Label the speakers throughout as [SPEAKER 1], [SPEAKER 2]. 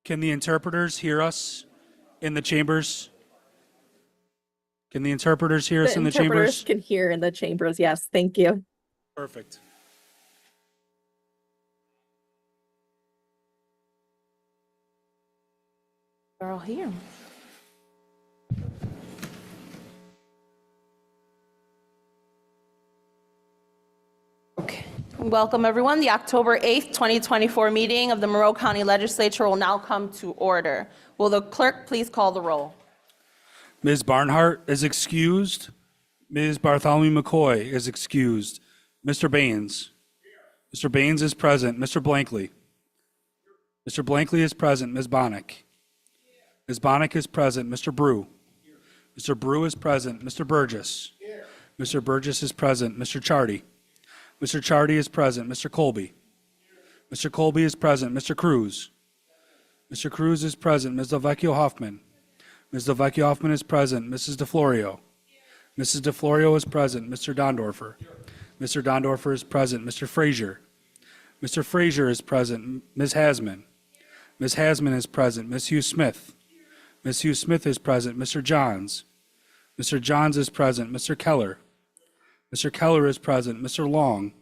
[SPEAKER 1] Can the interpreters hear us in the chambers? Can the interpreters hear us in the chambers?
[SPEAKER 2] Interpreters can hear in the chambers. Yes, thank you.
[SPEAKER 1] Perfect.
[SPEAKER 2] They're all here.
[SPEAKER 3] Okay. Welcome, everyone. The October 8th, 2024 meeting of the Monroe County Legislature will now come to order. Will the clerk please call the roll?
[SPEAKER 1] Ms. Barnhart is excused. Ms. Bartholomew McCoy is excused. Mr. Baines. Mr. Baines is present. Mr. Blankley. Mr. Blankley is present. Ms. Bonnick. Ms. Bonnick is present. Mr. Brew. Mr. Brew is present. Mr. Burgess. Mr. Burgess is present. Mr. Chardy. Mr. Chardy is present. Mr. Colby. Mr. Colby is present. Mr. Cruz. Mr. Cruz is present. Ms. Delvecchio Hoffman. Ms. Delvecchio Hoffman is present. Mrs. DeFlorio. Mrs. DeFlorio is present. Mr. Dondorfer. Mr. Dondorfer is present. Mr. Frazier. Mr. Frazier is present. Ms. Hasman. Ms. Hasman is present. Ms. Hugh Smith. Ms. Hugh Smith is present. Mr. Johns. Mr. Johns is present. Mr. Keller. Mr. Keller is present. Mr. Long.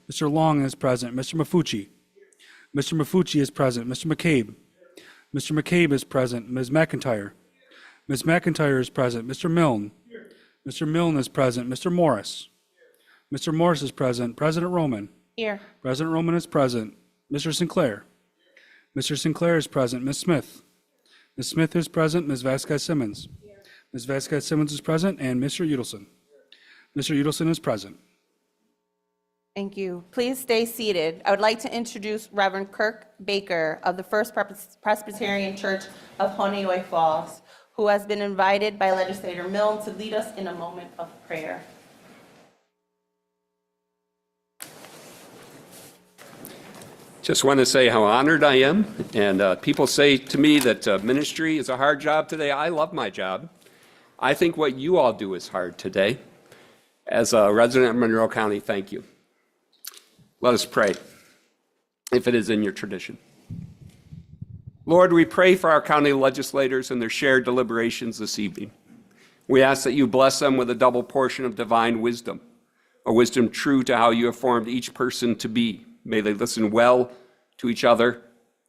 [SPEAKER 1] Mr. Long is present. Mr. Mafucci. Mr. Mafucci is present. Mr. McCabe. Mr. McCabe is present. Ms. McIntyre. Ms. McIntyre is present. Mr. Milne. Mr. Milne is present. Mr. Morris. Mr. Morris is present. President Roman.
[SPEAKER 3] Here.
[SPEAKER 1] President Roman is present. Mr. Sinclair. Mr. Sinclair is present. Ms. Smith. Ms. Smith is present. Ms. Vasquez Simmons. Ms. Vasquez Simmons is present. And Mr. Udelson. Mr. Udelson is present.
[SPEAKER 3] Thank you. Please stay seated. I would like to introduce Reverend Kirk Baker of the First Presbyterian Church of Honeoye Falls, who has been invited by Legislator Milne to lead us in a moment of prayer.
[SPEAKER 4] Just want to say how honored I am. And people say to me that ministry is a hard job today. I love my job. I think what you all do is hard today. As a resident of Monroe County, thank you. Let us pray, if it is in your tradition. Lord, we pray for our county legislators and their shared deliberations this evening. We ask that you bless them with a double portion of divine wisdom, a wisdom true to how you have formed each person to be. May they listen well to each other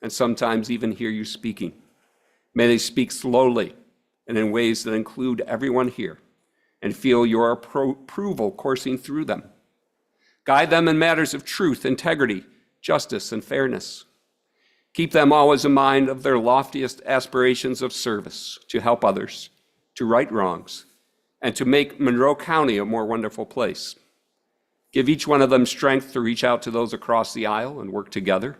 [SPEAKER 4] and sometimes even hear you speaking. May they speak slowly and in ways that include everyone here and feel your approval coursing through them. Guide them in matters of truth, integrity, justice, and fairness. Keep them always in mind of their loftiest aspirations of service to help others, to right wrongs, and to make Monroe County a more wonderful place. Give each one of them strength to reach out to those across the aisle and work together.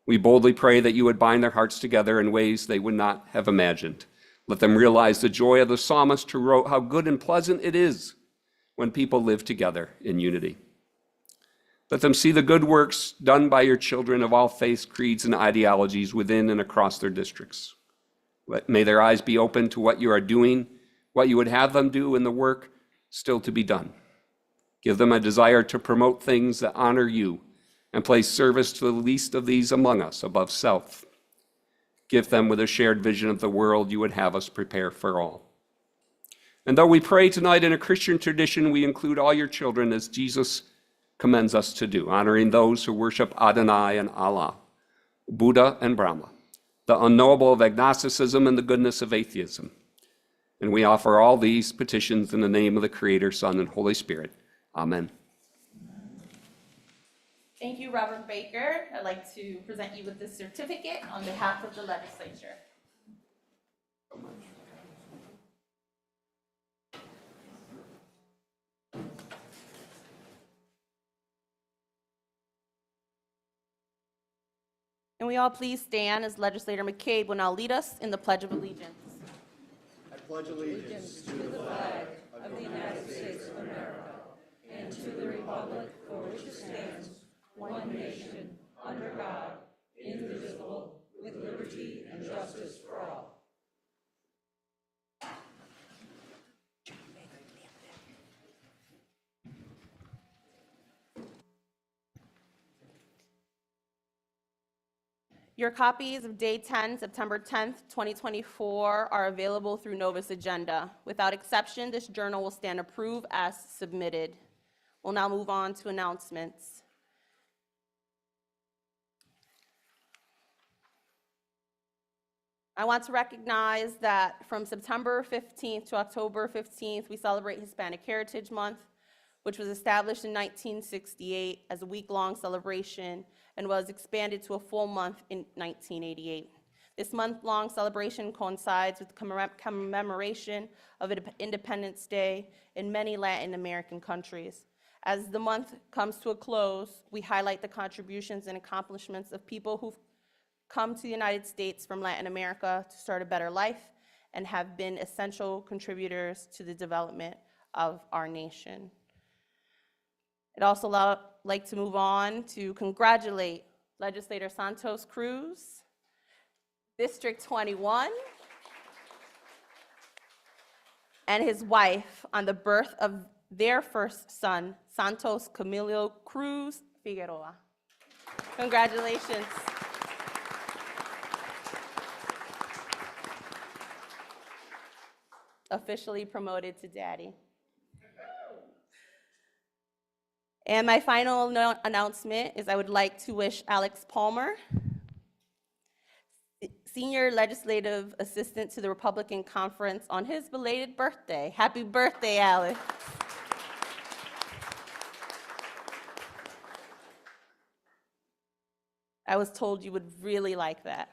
[SPEAKER 4] We boldly pray that you would bind their hearts together in ways they would not have imagined. Let them realize the joy of the psalmist who wrote how good and pleasant it is when people live together in unity. Let them see the good works done by your children of all faiths, creeds, and ideologies within and across their districts. May their eyes be open to what you are doing, what you would have them do, and the work still to be done. Give them a desire to promote things that honor you and place service to the least of these among us above self. Give them with a shared vision of the world you would have us prepare for all. And though we pray tonight in a Christian tradition, we include all your children as Jesus commends us to do, honoring those who worship Adonai and Allah, Buddha and Brahma, the unknowable of agnosticism and the goodness of atheism. And we offer all these petitions in the name of the Creator, Son, and Holy Spirit. Amen.
[SPEAKER 3] Thank you, Reverend Baker. I'd like to present you with this certificate on behalf of the legislature. And we all please stand as Legislator McCabe will now lead us in the Pledge of Allegiance.
[SPEAKER 5] I pledge allegiance to the flag of the United States of America and to the republic for which it stands, one nation, under God, indivisible, with liberty and justice for all.
[SPEAKER 3] Your copies of Day 10, September 10th, 2024 are available through Novus Agenda. Without exception, this journal will stand approved as submitted. We'll now move on to announcements. I want to recognize that from September 15th to October 15th, we celebrate Hispanic Heritage Month, which was established in 1968 as a week-long celebration and was expanded to a full month in 1988. This month-long celebration coincides with the commemoration of Independence Day in many Latin American countries. As the month comes to a close, we highlight the contributions and accomplishments of people who've come to the United States from Latin America to start a better life and have been essential contributors to the development of our nation. I'd also like to move on to congratulate Legislator Santos Cruz, District 21, and his wife on the birth of their first son, Santos Camilo Cruz Figueroa. Congratulations. Officially promoted to daddy. And my final announcement is I would like to wish Alex Palmer, Senior Legislative Assistant to the Republican Conference, on his belated birthday. Happy birthday, Alex. I was told you would really like that.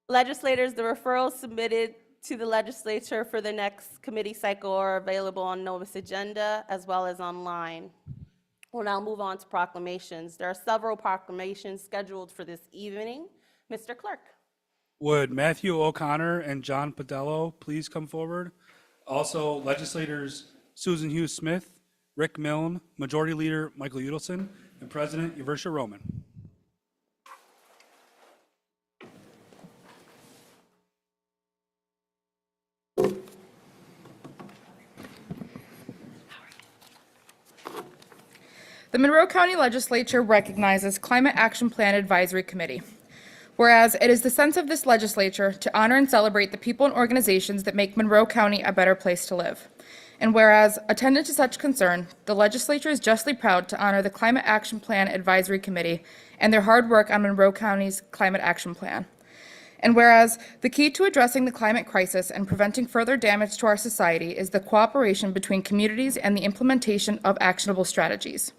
[SPEAKER 3] Legislators, the referrals submitted to the legislature for the next committee cycle are available on Novus Agenda as well as online. We'll now move on to proclamations. There are several proclamations scheduled for this evening. Mr. Clerk.
[SPEAKER 1] Would Matthew O'Connor and John Padello please come forward? Also, legislators Susan Hughes Smith, Rick Milne, Majority Leader Michael Udelson, and President Yversha Roman.
[SPEAKER 6] The Monroe County Legislature recognizes Climate Action Plan Advisory Committee. Whereas it is the sense of this legislature to honor and celebrate the people and organizations that make Monroe County a better place to live. And whereas, attendant to such concern, the legislature is justly proud to honor the Climate Action Plan Advisory Committee and their hard work on Monroe County's Climate Action Plan. And whereas the key to addressing the climate crisis and preventing further damage to our society is the cooperation between communities and the implementation of actionable strategies.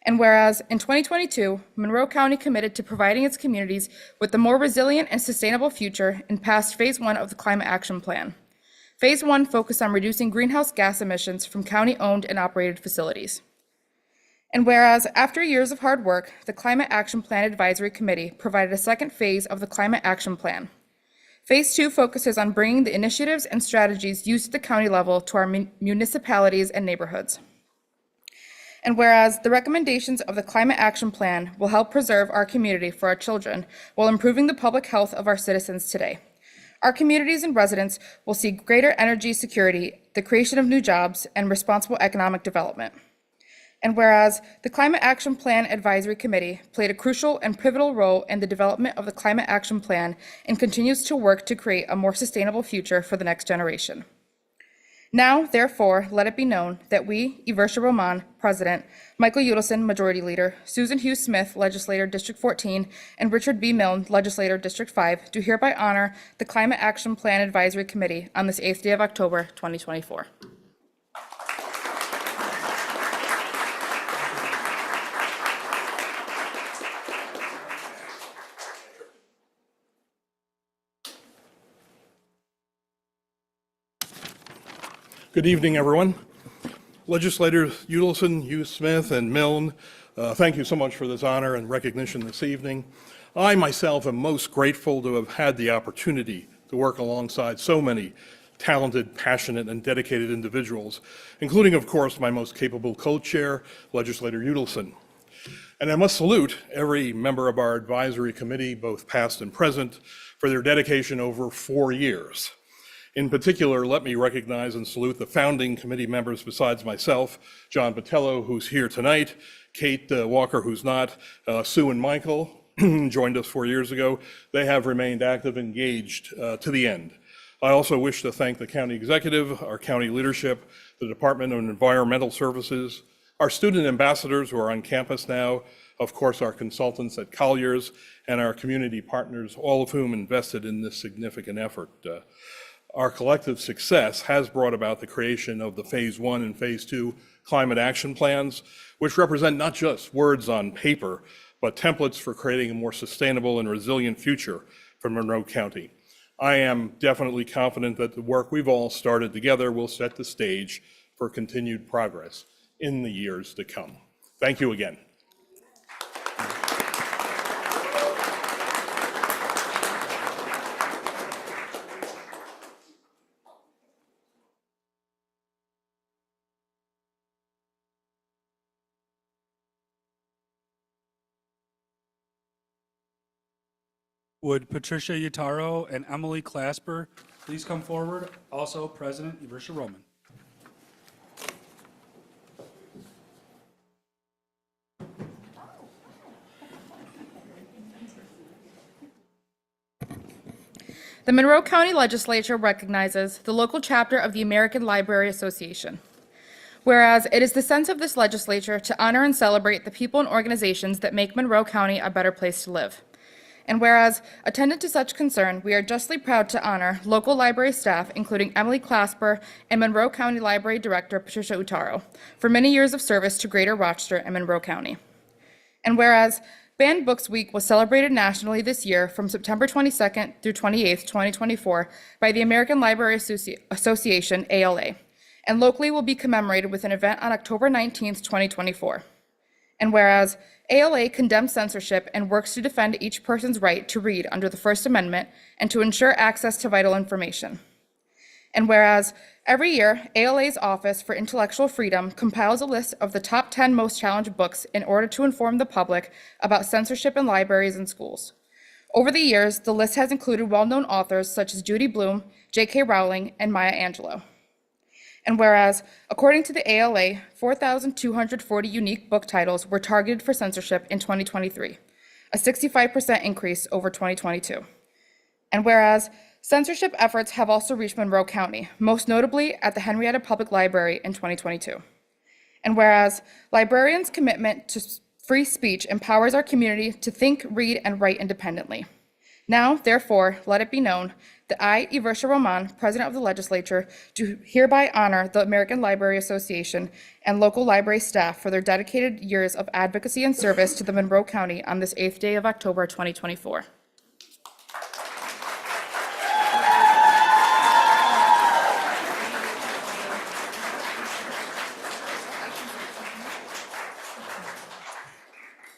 [SPEAKER 6] And whereas in 2022, Monroe County committed to providing its communities with a more resilient and sustainable future and passed Phase 1 of the Climate Action Plan. Phase 1 focused on reducing greenhouse gas emissions from county-owned and operated facilities. And whereas after years of hard work, the Climate Action Plan Advisory Committee provided a second phase of the Climate Action Plan. Phase 2 focuses on bringing the initiatives and strategies used at the county level to our municipalities and neighborhoods. And whereas the recommendations of the Climate Action Plan will help preserve our community for our children while improving the public health of our citizens today. Our communities and residents will see greater energy security, the creation of new jobs, and responsible economic development. And whereas the Climate Action Plan Advisory Committee played a crucial and pivotal role in the development of the Climate Action Plan and continues to work to create a more sustainable future for the next generation. Now, therefore, let it be known that we, Yversha Roman, President, Michael Udelson, Majority Leader, Susan Hughes Smith, Legislator, District 14, and Richard B. Milne, Legislator, District 5, do hereby honor the Climate Action Plan Advisory Committee on this 8th day of October, 2024.
[SPEAKER 7] Good evening, everyone. Legislators Udelson, Hughes Smith, and Milne, thank you so much for this honor and recognition this evening. I myself am most grateful to have had the opportunity to work alongside so many talented, passionate, and dedicated individuals, including, of course, my most capable co-chair, Legislator Udelson. And I must salute every member of our advisory committee, both past and present, for their dedication over 4 years. In particular, let me recognize and salute the founding committee members besides myself, John Botello, who's here tonight, Kate Walker, who's not, Sue and Michael, joined us 4 years ago. They have remained active, engaged to the end. I also wish to thank the county executive, our county leadership, the Department of Environmental Services, our student ambassadors who are on campus now, of course, our consultants at Colliers, and our community partners, all of whom invested in this significant effort. Our collective success has brought about the creation of the Phase 1 and Phase 2 climate action plans, which represent not just words on paper, but templates for creating a more sustainable and resilient future for Monroe County. I am definitely confident that the work we've all started together will set the stage for continued progress in the years to come. Thank you again.
[SPEAKER 1] Would Patricia Yutaro and Emily Clasper please come forward? Also, President Yversha Roman.
[SPEAKER 6] The Monroe County Legislature recognizes the local chapter of the American Library Association. Whereas it is the sense of this legislature to honor and celebrate the people and organizations that make Monroe County a better place to live. And whereas, attendant to such concern, we are justly proud to honor local library staff, including Emily Clasper and Monroe County Library Director Patricia Utaro, for many years of service to Greater Rochester and Monroe County. And whereas, Banned Books Week was celebrated nationally this year from September 22nd through 28th, 2024 by the American Library Association, ALA, and locally will be commemorated with an event on October 19th, 2024. And whereas ALA condemns censorship and works to defend each person's right to read under the First Amendment and to ensure access to vital information. And whereas every year, ALA's Office for Intellectual Freedom compiles a list of the top 10 most challenged books in order to inform the public about censorship in libraries and schools. Over the years, the list has included well-known authors such as Judy Blume, J.K. Rowling, and Maya Angelou. And whereas, according to the ALA, 4,240 unique book titles were targeted for censorship in 2023, a 65% increase over 2022. And whereas, censorship efforts have also reached Monroe County, most notably at the Henrietta Public Library in 2022. And whereas, librarians' commitment to free speech empowers our community to think, read, and write independently. Now, therefore, let it be known that I, Yversha Roman, President of the Legislature, do hereby honor the American Library Association and local library staff for their dedicated years of advocacy and service to the Monroe County on this 8th day of October, 2024.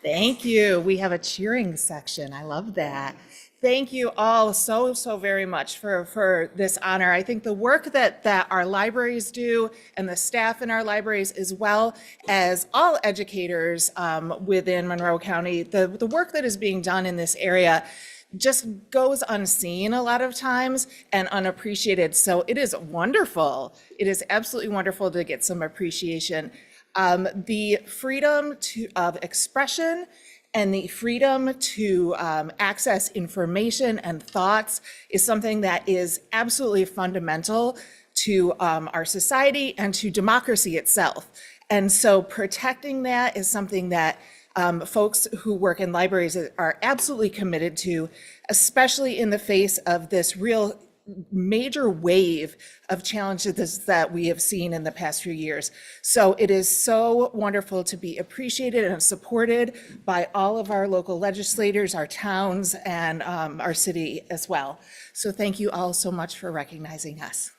[SPEAKER 8] Thank you. We have a cheering section. I love that. Thank you all so very much for this honor. I think the work that our libraries do and the staff in our libraries, as well as all educators within Monroe County, the work that is being done in this area just goes unseen a lot of times and unappreciated. So it is wonderful. It is absolutely wonderful to get some appreciation. The freedom of expression and the freedom to access information and thoughts is something that is absolutely fundamental to our society and to democracy itself. And so protecting that is something that folks who work in libraries are absolutely committed to, especially in the face of this real major wave of challenges that we have seen in the past few years. So it is so wonderful to be appreciated and supported by all of our local legislators, our towns, and our city as well. So thank you all so much for recognizing us.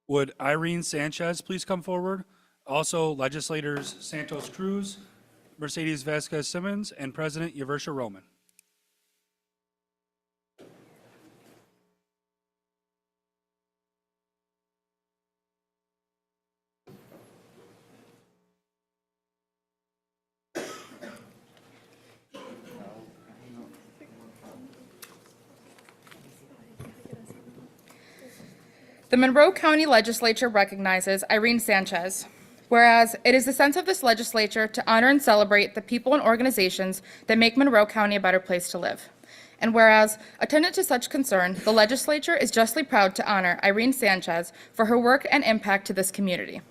[SPEAKER 1] Would Irene Sanchez please come forward? Also, legislators Santos Cruz, Mercedes Vasquez Simmons, and President Yversha Roman.
[SPEAKER 6] The Monroe County Legislature recognizes Irene Sanchez. Whereas it is the sense of this legislature to honor and celebrate the people and organizations that make Monroe County a better place to live. And whereas, attendant to such concern, the legislature is justly proud to honor Irene Sanchez for her work and impact to this community.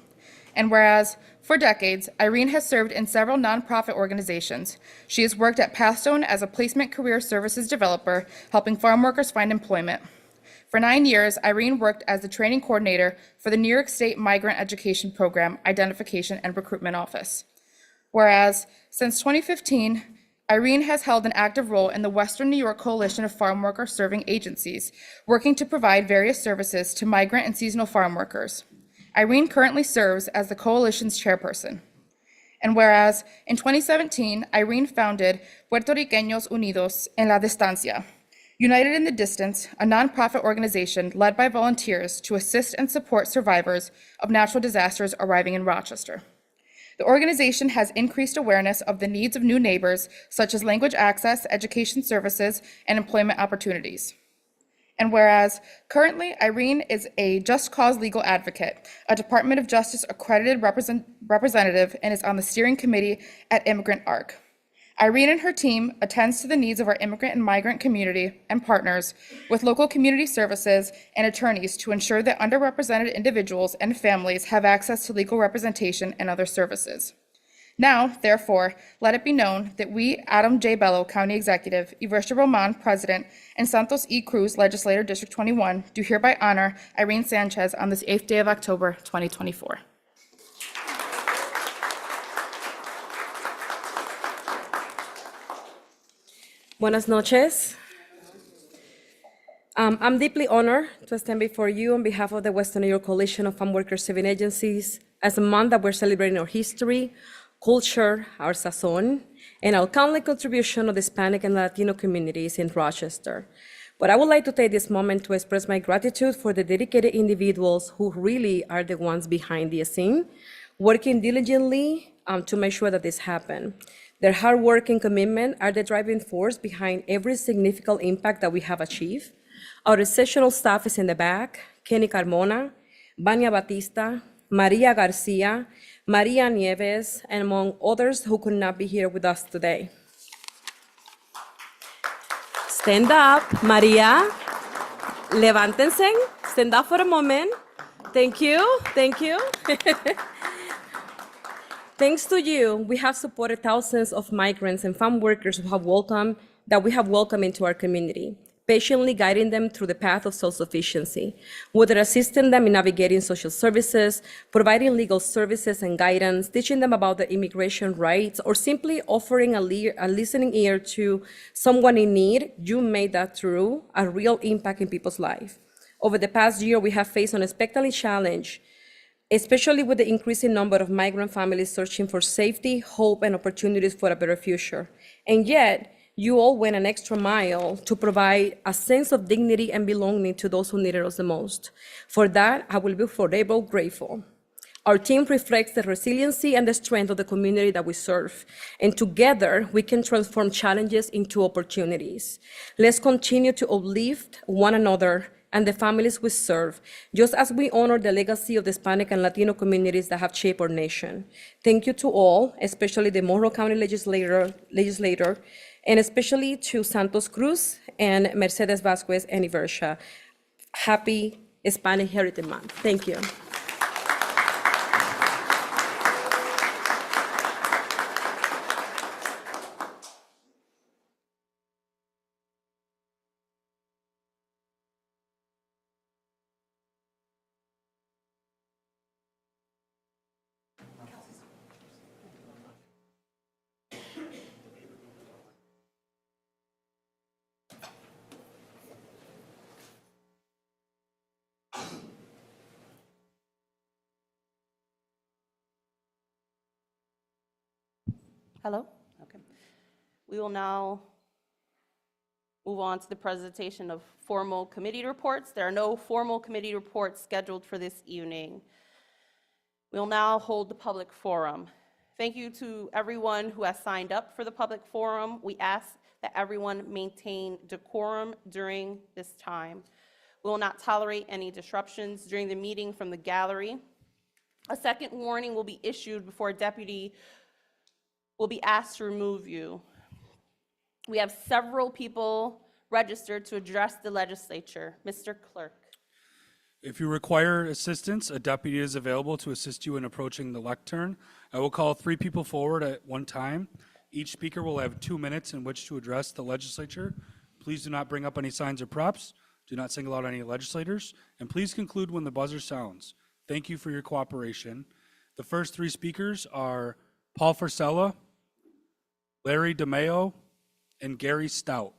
[SPEAKER 6] And whereas, for decades, Irene has served in several nonprofit organizations. She has worked at Pathstone as a placement career services developer, helping farm workers find employment. For 9 years, Irene worked as the training coordinator for the New York State Migrant Education Program Identification and Recruitment Office. Whereas, since 2015, Irene has held an active role in the Western New York Coalition of Farm Worker Serving Agencies, working to provide various services to migrant and seasonal farm workers. Irene currently serves as the coalition's chairperson. And whereas, in 2017, Irene founded Puertorriqueños Unidos en la Distancia, United in the Distance, a nonprofit organization led by volunteers to assist and support survivors of natural disasters arriving in Rochester. The organization has increased awareness of the needs of new neighbors, such as language access, education services, and employment opportunities. And whereas, currently, Irene is a Just Cause legal advocate, a Department of Justice accredited representative, and is on the steering committee at Immigrant ARC. Irene and her team attends to the needs of our immigrant and migrant community and partners with local community services and attorneys to ensure that underrepresented individuals and families have access to legal representation and other services. Now, therefore, let it be known that we, Adam J. Bello, County Executive, Iversia Roman, President, and Santos E. Cruz, Legislator, District 21, do hereby honor Irene Sanchez on this 8th day of October, 2024.
[SPEAKER 9] Buenas noches. I'm deeply honored to stand before you on behalf of the Western New York Coalition of Farm Worker Serving Agencies as a month that we're celebrating our history, culture, our sazon, and our countless contribution of the Hispanic and Latino communities in Rochester. But I would like to take this moment to express my gratitude for the dedicated individuals who really are the ones behind the scene, working diligently to make sure that this happens. Their hard work and commitment are the driving force behind every significant impact that we have achieved. Our exceptional staff is in the back: Kenny Carmona, Vania Batista, Maria Garcia, Maria Nieves, and among others who could not be here with us today. Stand up, Maria. Levántense. Stand up for a moment. Thank you. Thank you. Thanks to you, we have supported thousands of migrants and farm workers that we have welcomed into our community, patiently guiding them through the path of self-sufficiency, whether assisting them in navigating social services, providing legal services and guidance, teaching them about their immigration rights, or simply offering a listening ear to someone in need. You made that through a real impact in people's lives. Over the past year, we have faced an unexpected challenge, especially with the increasing number of migrant families searching for safety, hope, and opportunities for a better future. And yet, you all went an extra mile to provide a sense of dignity and belonging to those who needed us the most. For that, I will be forever grateful. Our team reflects the resiliency and the strength of the community that we serve, and together, we can transform challenges into opportunities. Let's continue to uplift one another and the families we serve, just as we honor the legacy of the Hispanic and Latino communities that have shaped our nation. Thank you to all, especially the Monroe County legislator, and especially to Santos Cruz and Mercedes Vasquez and Iversia. Happy Hispanic Heritage Month. Thank you.
[SPEAKER 3] Hello? Okay. We will now move on to the presentation of formal committee reports. There are no formal committee reports scheduled for this evening. We'll now hold the public forum. Thank you to everyone who has signed up for the public forum. We ask that everyone maintain decorum during this time. We will not tolerate any disruptions during the meeting from the gallery. A second warning will be issued before a deputy will be asked to remove you. We have several people registered to address the legislature. Mr. Clerk.
[SPEAKER 1] If you require assistance, a deputy is available to assist you in approaching the lectern. I will call 3 people forward at one time. Each speaker will have 2 minutes in which to address the legislature. Please do not bring up any signs or props. Do not single out any legislators. And please conclude when the buzzer sounds. Thank you for your cooperation. The first 3 speakers are Paul Forcella, Larry DeMeo, and Gary Stout.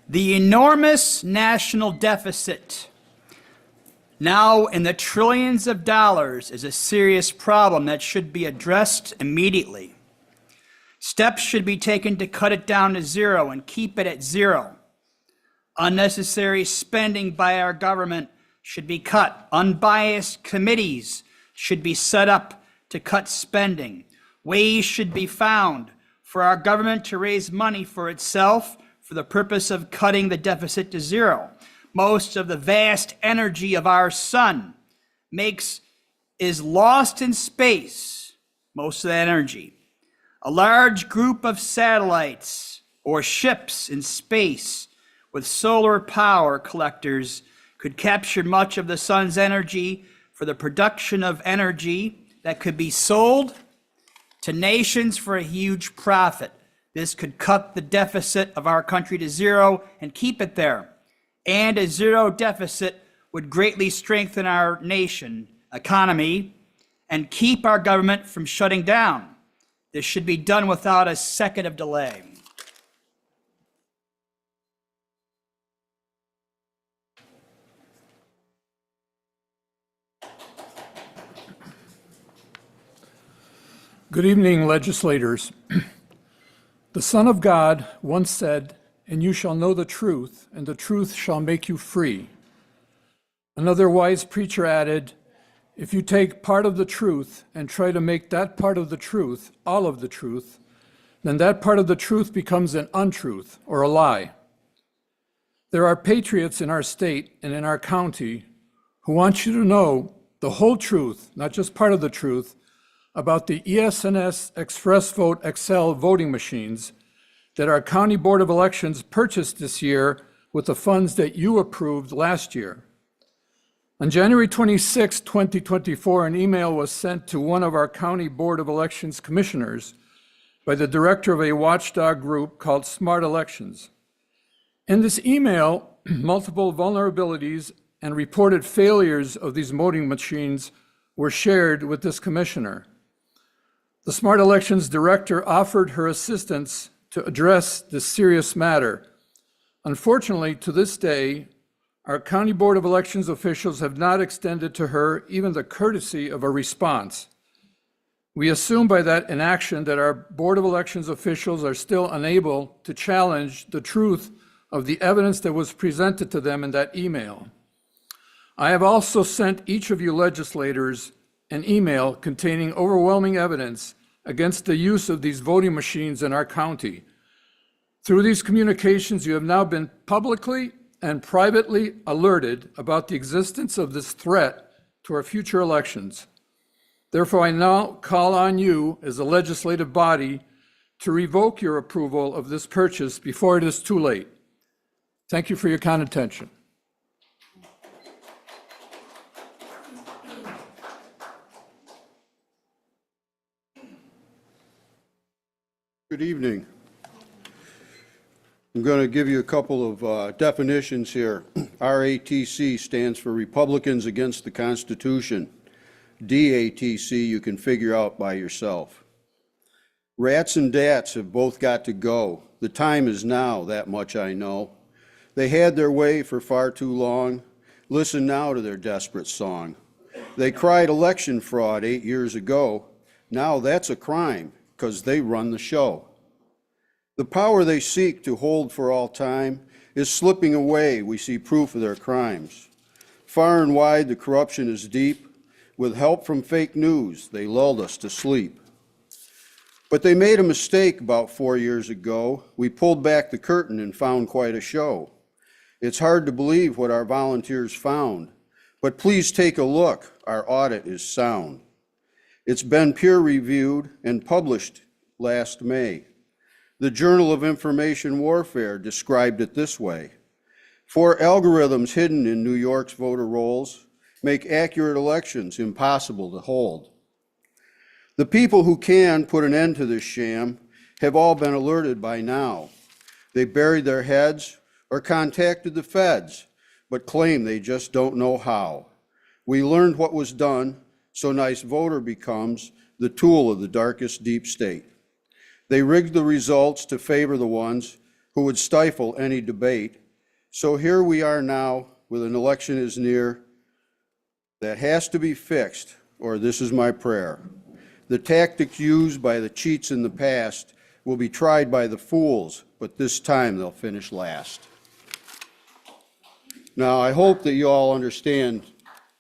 [SPEAKER 10] The enormous national deficit, now in the trillions of dollars, is a serious problem that should be addressed immediately. Steps should be taken to cut it down to zero and keep it at zero. Unnecessary spending by our government should be cut. Unbiased committees should be set up to cut spending. Ways should be found for our government to raise money for itself for the purpose of cutting the deficit to zero. Most of the vast energy of our sun is lost in space, most of that energy. A large group of satellites or ships in space with solar power collectors could capture much of the sun's energy for the production of energy that could be sold to nations for a huge profit. This could cut the deficit of our country to zero and keep it there. And a zero deficit would greatly strengthen our nation economy and keep our government from shutting down. This should be done without a second of delay.
[SPEAKER 11] Good evening, legislators. The Son of God once said, "And you shall know the truth, and the truth shall make you free." Another wise preacher added, "If you take part of the truth and try to make that part of the truth all of the truth, then that part of the truth becomes an untruth or a lie." There are patriots in our state and in our county who want you to know the whole truth, not just part of the truth, about the ES&S Express Vote XL voting machines that our County Board of Elections purchased this year with the funds that you approved last year. On January 26, 2024, an email was sent to one of our County Board of Elections commissioners by the director of a watchdog group called Smart Elections. In this email, multiple vulnerabilities and reported failures of these voting machines were shared with this commissioner. The Smart Elections director offered her assistance to address this serious matter. Unfortunately, to this day, our County Board of Elections officials have not extended to her even the courtesy of a response. We assume by that inaction that our Board of Elections officials are still unable to challenge the truth of the evidence that was presented to them in that email. I have also sent each of you legislators an email containing overwhelming evidence against the use of these voting machines in our county. Through these communications, you have now been publicly and privately alerted about the existence of this threat to our future elections. Therefore, I now call on you as a legislative body to revoke your approval of this purchase before it is too late. Thank you for your kind attention.
[SPEAKER 12] Good evening. I'm going to give you a couple of definitions here. RATC stands for Republicans Against the Constitution. DATC you can figure out by yourself. Rats and dats have both got to go. The time is now, that much I know. They had their way for far too long. Listen now to their desperate song. They cried election fraud 8 years ago. Now that's a crime, 'cause they run the show. The power they seek to hold for all time is slipping away. We see proof of their crimes. Far and wide, the corruption is deep. With help from fake news, they lulled us to sleep. But they made a mistake about 4 years ago. We pulled back the curtain and found quite a show. It's hard to believe what our volunteers found, but please take a look. Our audit is sound. It's been peer-reviewed and published last May. The Journal of Information Warfare described it this way: 4 algorithms hidden in New York's voter rolls make accurate elections impossible to hold. The people who can put an end to this sham have all been alerted by now. They buried their heads or contacted the feds, but claim they just don't know how. We learned what was done, so Nice Voter becomes the tool of the darkest deep state. They rigged the results to favor the ones who would stifle any debate. So here we are now, with an election is near, that has to be fixed, or this is my prayer. The tactics used by the cheats in the past will be tried by the fools, but this time they'll finish last. Now, I hope that you all understand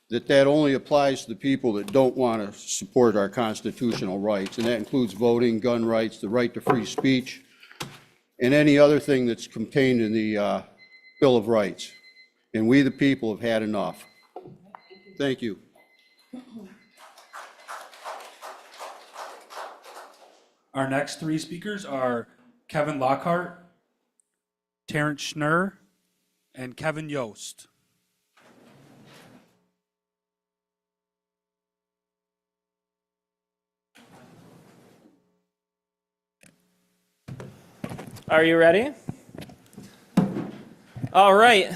[SPEAKER 12] that that only applies to the people that don't want to support our constitutional rights, and that includes voting, gun rights, the right to free speech, and any other thing that's contained in the Bill of Rights. And we, the people, have had enough. Thank you.
[SPEAKER 1] Our next 3 speakers are Kevin Lockhart, Terrence Schnurr, and Kevin Yost.
[SPEAKER 13] Are you ready? All right.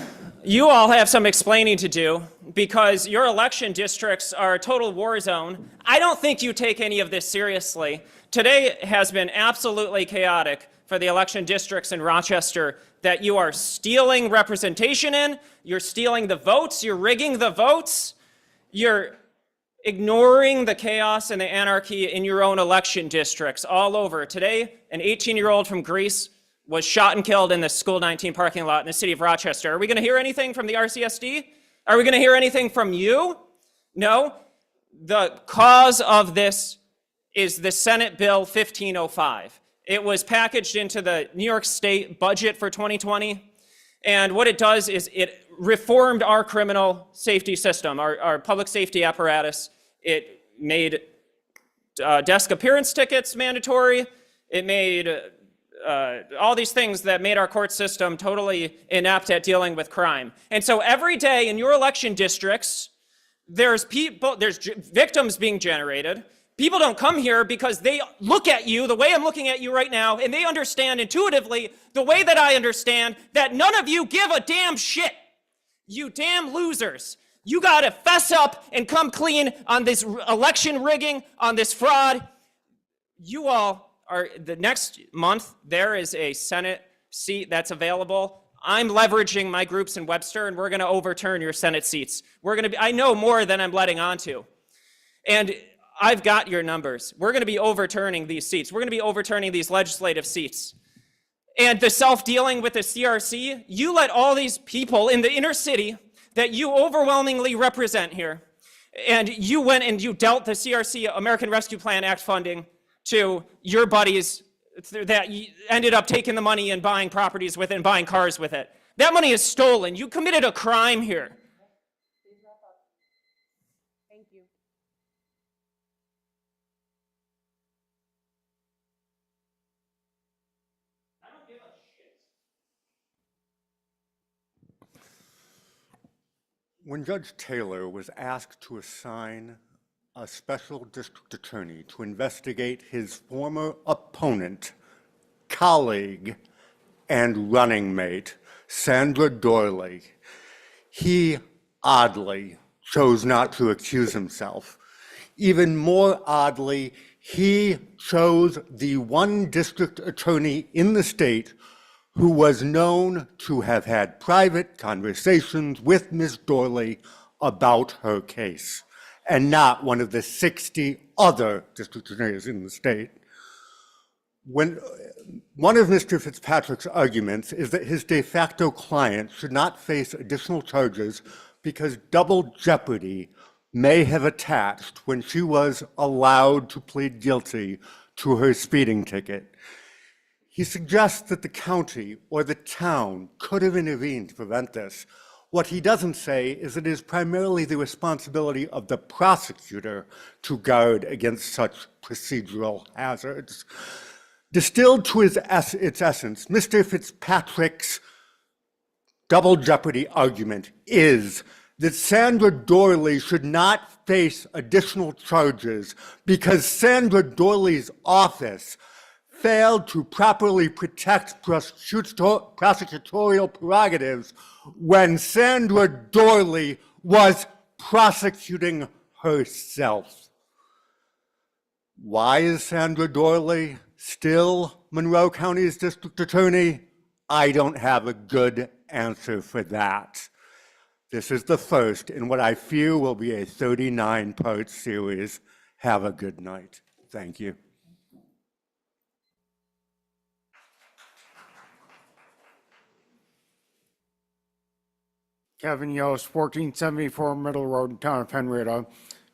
[SPEAKER 13] You all have some explaining to do because your election districts are a total war zone. I don't think you take any of this seriously. Today has been absolutely chaotic for the election districts in Rochester that you are stealing representation in, you're stealing the votes, you're rigging the votes, you're ignoring the chaos and the anarchy in your own election districts all over. Today, an 18-year-old from Greece was shot and killed in the School 19 parking lot in the city of Rochester. Are we going to hear anything from the RCSD? Are we going to hear anything from you? No. The cause of this is the Senate Bill 1505. It was packaged into the New York State budget for 2020. And what it does is it reformed our criminal safety system, our public safety apparatus. It made desk appearance tickets mandatory. It made all these things that made our court system totally inept at dealing with crime. And so every day in your election districts, there's victims being generated. People don't come here because they look at you the way I'm looking at you right now, and they understand intuitively the way that I understand that none of you give a damn shit. You damn losers. You gotta fess up and come clean on this election rigging, on this fraud. You all are, the next month, there is a Senate seat that's available. I'm leveraging my groups in Webster, and we're gonna overturn your Senate seats. I know more than I'm letting on to. And I've got your numbers. We're gonna be overturning these seats. We're gonna be overturning these legislative seats. And the self-dealing with the CRC, you let all these people in the inner city that you overwhelmingly represent here, and you went and you dealt the CRC American Rescue Plan Act funding to your buddies that ended up taking the money and buying properties with it and buying cars with it. That money is stolen. You committed a crime here.
[SPEAKER 3] Thank you.
[SPEAKER 14] When Judge Taylor was asked to assign a special district attorney to investigate his former opponent, colleague, and running mate, Sandra Doyley, he oddly chose not to accuse himself. Even more oddly, he chose the one district attorney in the state who was known to have had private conversations with Ms. Doyley about her case, and not one of the 60 other district attorneys in the state. When one of Mr. Fitzpatrick's arguments is that his de facto client should not face additional charges because double jeopardy may have attached when she was allowed to plead guilty to her speeding ticket. He suggests that the county or the town could have intervened to prevent this. What he doesn't say is it is primarily the responsibility of the prosecutor to guard against such procedural hazards. Distilled to its essence, Mr. Fitzpatrick's double jeopardy argument is that Sandra Dorley should not face additional charges because Sandra Dorley's office failed to properly protect prosecutorial prerogatives when Sandra Dorley was prosecuting herself. Why is Sandra Dorley still Monroe County's district attorney? I don't have a good answer for that. This is the first in what I fear will be a 39-part series. Have a good night. Thank you.
[SPEAKER 15] Kevin Yost, 1474 Middle Road, Town of Henrietta.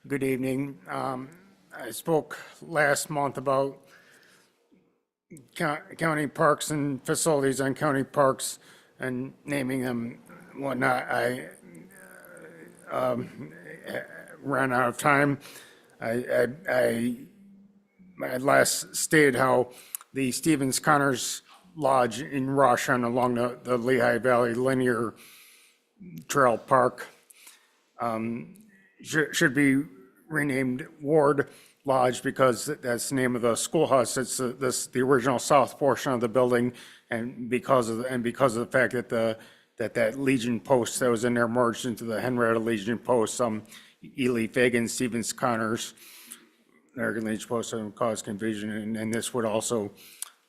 [SPEAKER 15] Good evening. I spoke last month about county parks and facilities on county parks and naming them whatnot. I ran out of time. I last stated how the Stevens Connors Lodge in Roshan along the Lehigh Valley Linear Trail Park should be renamed Ward Lodge because that's the name of the schoolhouse. It's the original south portion of the building, and because of the fact that that Legion post that was in there merged into the Henrietta Legion post, Ely Fagan, Stevens Connors, American Legion post caused confusion, and this would also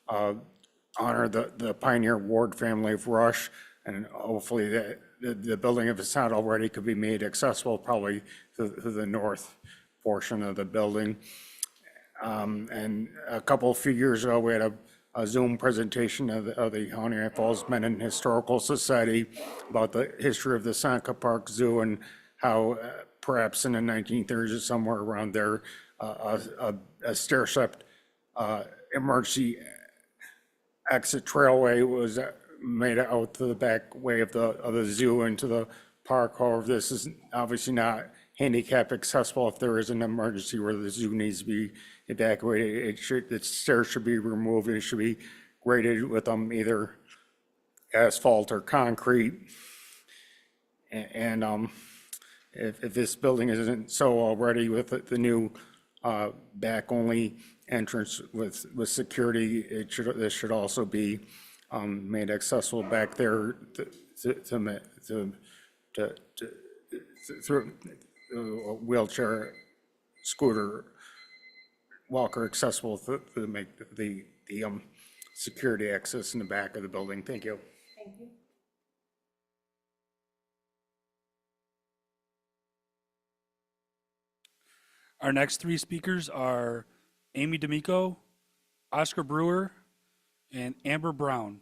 [SPEAKER 15] honor the pioneer Ward family of Rush, and hopefully the building, if it's not already, could be made accessible probably to the north portion of the building. And a few years ago, we had a Zoom presentation of the Honey Falls Men and Historical Society about the history of the Seneca Park Zoo and how perhaps in the 1930s or somewhere around there, a stair-stepped emergency exit trailway was made out to the back way of the zoo into the park. However, this is obviously not handicap accessible if there is an emergency where the zoo needs to be evacuated. The stairs should be removed and it should be graded with either asphalt or concrete. And if this building isn't so already with the new back-only entrance with security, this should also be made accessible back there through a wheelchair, scooter, walker accessible to make the security access in the back of the building. Thank you.
[SPEAKER 3] Thank you.
[SPEAKER 1] Our next three speakers are Amy D'Amico, Oscar Brewer, and Amber Brown.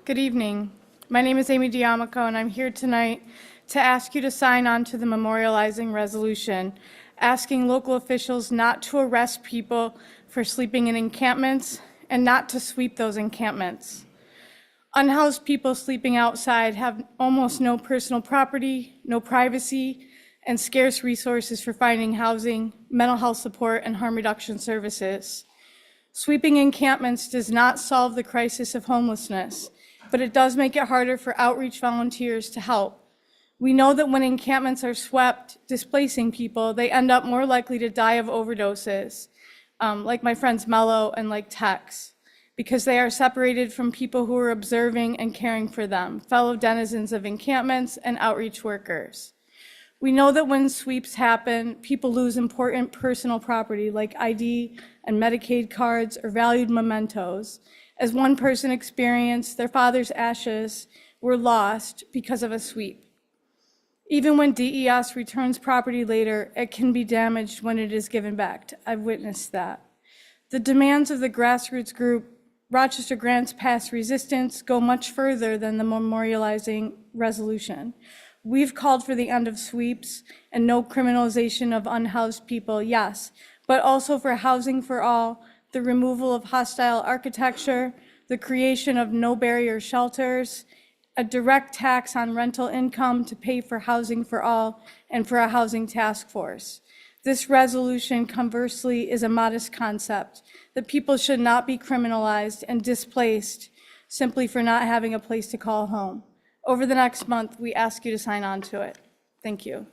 [SPEAKER 6] Good evening. My name is Amy D'Amico, and I'm here tonight to ask you to sign on to the memorializing resolution, asking local officials not to arrest people for sleeping in encampments and not to sweep those encampments. Unhoused people sleeping outside have almost no personal property, no privacy, and scarce resources for finding housing, mental health support, and harm reduction services. Sweeping encampments does not solve the crisis of homelessness, but it does make it harder for outreach volunteers to help. We know that when encampments are swept, displacing people, they end up more likely to die of overdoses, like my friends Mello and like Tex, because they are separated from people who are observing and caring for them, fellow denizens of encampments and outreach workers. We know that when sweeps happen, people lose important personal property like ID and Medicaid cards or valued mementos. As one person experienced, their father's ashes were lost because of a sweep.
[SPEAKER 16] Even when DES returns property later, it can be damaged when it is given back. I've witnessed that. The demands of the grassroots group, Rochester Grants Pass Resistance, go much further than the memorializing resolution. We've called for the end of sweeps and no criminalization of unhoused people, yes, but also for housing for all, the removal of hostile architecture, the creation of no barrier shelters, a direct tax on rental income to pay for housing for all, and for a housing task force. This resolution, conversely, is a modest concept that people should not be criminalized and displaced simply for not having a place to call home. Over the next month, we ask you to sign on to it. Thank you.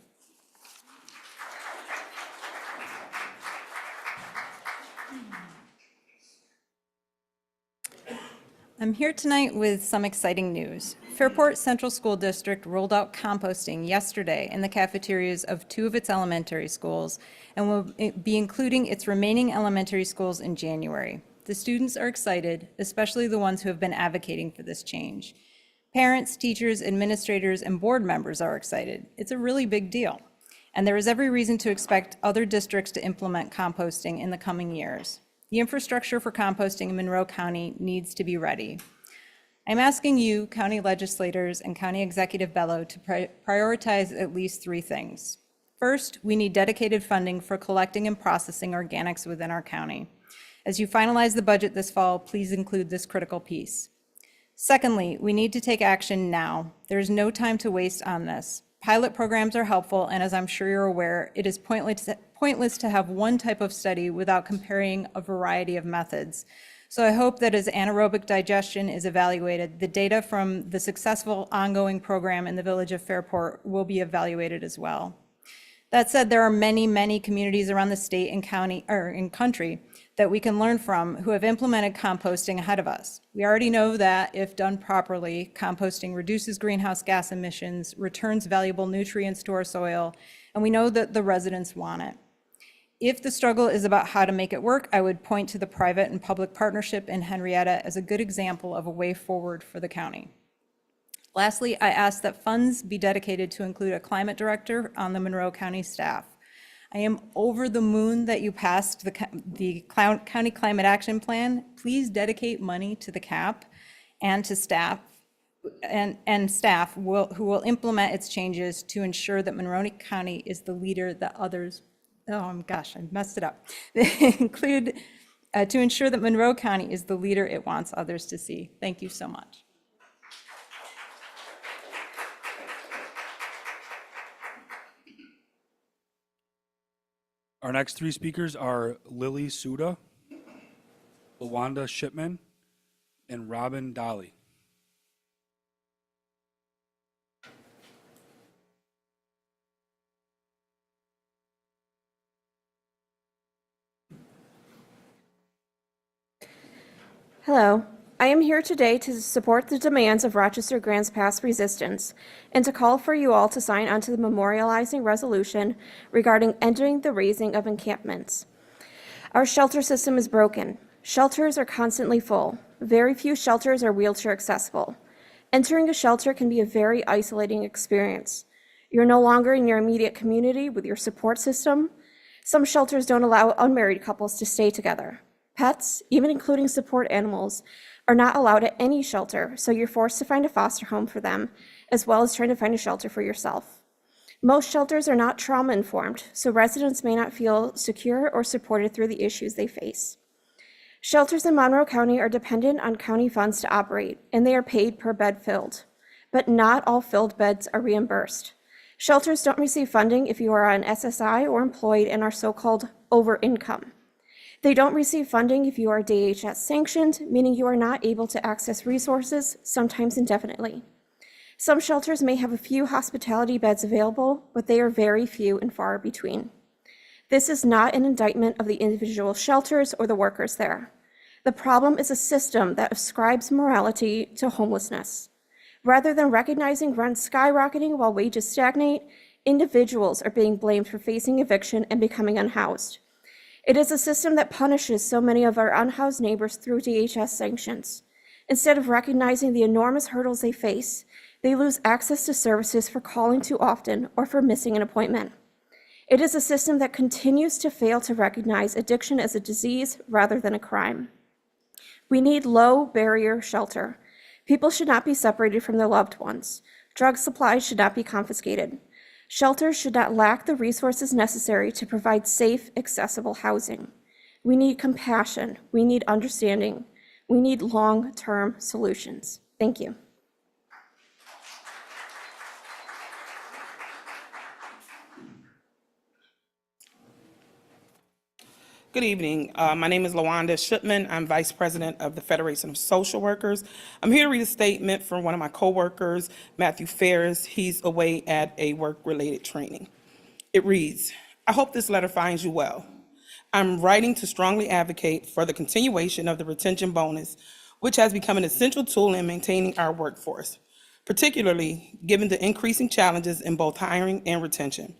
[SPEAKER 17] I'm here tonight with some exciting news. Fairport Central School District rolled out composting yesterday in the cafeterias of 2 of its elementary schools and will be including its remaining elementary schools in January. The students are excited, especially the ones who have been advocating for this change. Parents, teachers, administrators, and board members are excited. It's a really big deal. And there is every reason to expect other districts to implement composting in the coming years. The infrastructure for composting in Monroe County needs to be ready. I'm asking you, county legislators and County Executive Bello, to prioritize at least 3 things. First, we need dedicated funding for collecting and processing organics within our county. As you finalize the budget this fall, please include this critical piece. Secondly, we need to take action now. There is no time to waste on this. Pilot programs are helpful, and as I'm sure you're aware, it is pointless to have one type of study without comparing a variety of methods. So I hope that as anaerobic digestion is evaluated, the data from the successful ongoing program in the village of Fairport will be evaluated as well. That said, there are many, many communities around the state and county, or in country, that we can learn from who have implemented composting ahead of us. We already know that if done properly, composting reduces greenhouse gas emissions, returns valuable nutrients to our soil, and we know that the residents want it. If the struggle is about how to make it work, I would point to the private and public partnership in Henrietta as a good example of a way forward for the county. Lastly, I ask that funds be dedicated to include a climate director on the Monroe County staff. I am over the moon that you passed the County Climate Action Plan. Please dedicate money to the CAP and to staff and staff who will implement its changes to ensure that Monroe County is the leader that others, I messed it up. To ensure that Monroe County is the leader it wants others to see. Thank you so much.
[SPEAKER 1] Our next 3 speakers are Lily Suda, Lawanda Shipman, and Robin Dolly.
[SPEAKER 18] Hello. I am here today to support the demands of Rochester Grants Pass Resistance and to call for you all to sign onto the memorializing resolution regarding ending the raising of encampments. Our shelter system is broken. Shelters are constantly full. Very few shelters are wheelchair accessible. Entering a shelter can be a very isolating experience. You're no longer in your immediate community with your support system. Some shelters don't allow unmarried couples to stay together. Pets, even including support animals, are not allowed at any shelter, so you're forced to find a foster home for them, as well as trying to find a shelter for yourself. Most shelters are not trauma-informed, so residents may not feel secure or supported through the issues they face. Shelters in Monroe County are dependent on county funds to operate, and they are paid per bed filled. But not all filled beds are reimbursed. Shelters don't receive funding if you are on SSI or employed and are so-called over-income. They don't receive funding if you are DHS sanctioned, meaning you are not able to access resources, sometimes indefinitely. Some shelters may have a few hospitality beds available, but they are very few and far between. This is not an indictment of the individual shelters or the workers there. The problem is a system that ascribes morality to homelessness. Rather than recognizing rents skyrocketing while wages stagnate, individuals are being blamed for facing eviction and becoming unhoused. It is a system that punishes so many of our unhoused neighbors through DHS sanctions. Instead of recognizing the enormous hurdles they face, They lose access to services for calling too often or for missing an appointment. It is a system that continues to fail to recognize addiction as a disease rather than a crime. We need low-barrier shelter. People should not be separated from their loved ones. Drug supplies should not be confiscated. Shelters should not lack the resources necessary to provide safe, accessible housing. We need compassion. We need understanding. We need long-term solutions. Thank you.
[SPEAKER 19] Good evening. My name is LaWanda Shipman. I'm Vice President of the Federation of Social Workers. I'm here to read a statement from one of my coworkers, Matthew Ferris. He's away at a work-related training. It reads, I hope this letter finds you well. I'm writing to strongly advocate for the continuation of the retention bonus, which has become an essential tool in maintaining our workforce, particularly given the increasing challenges in both hiring and retention.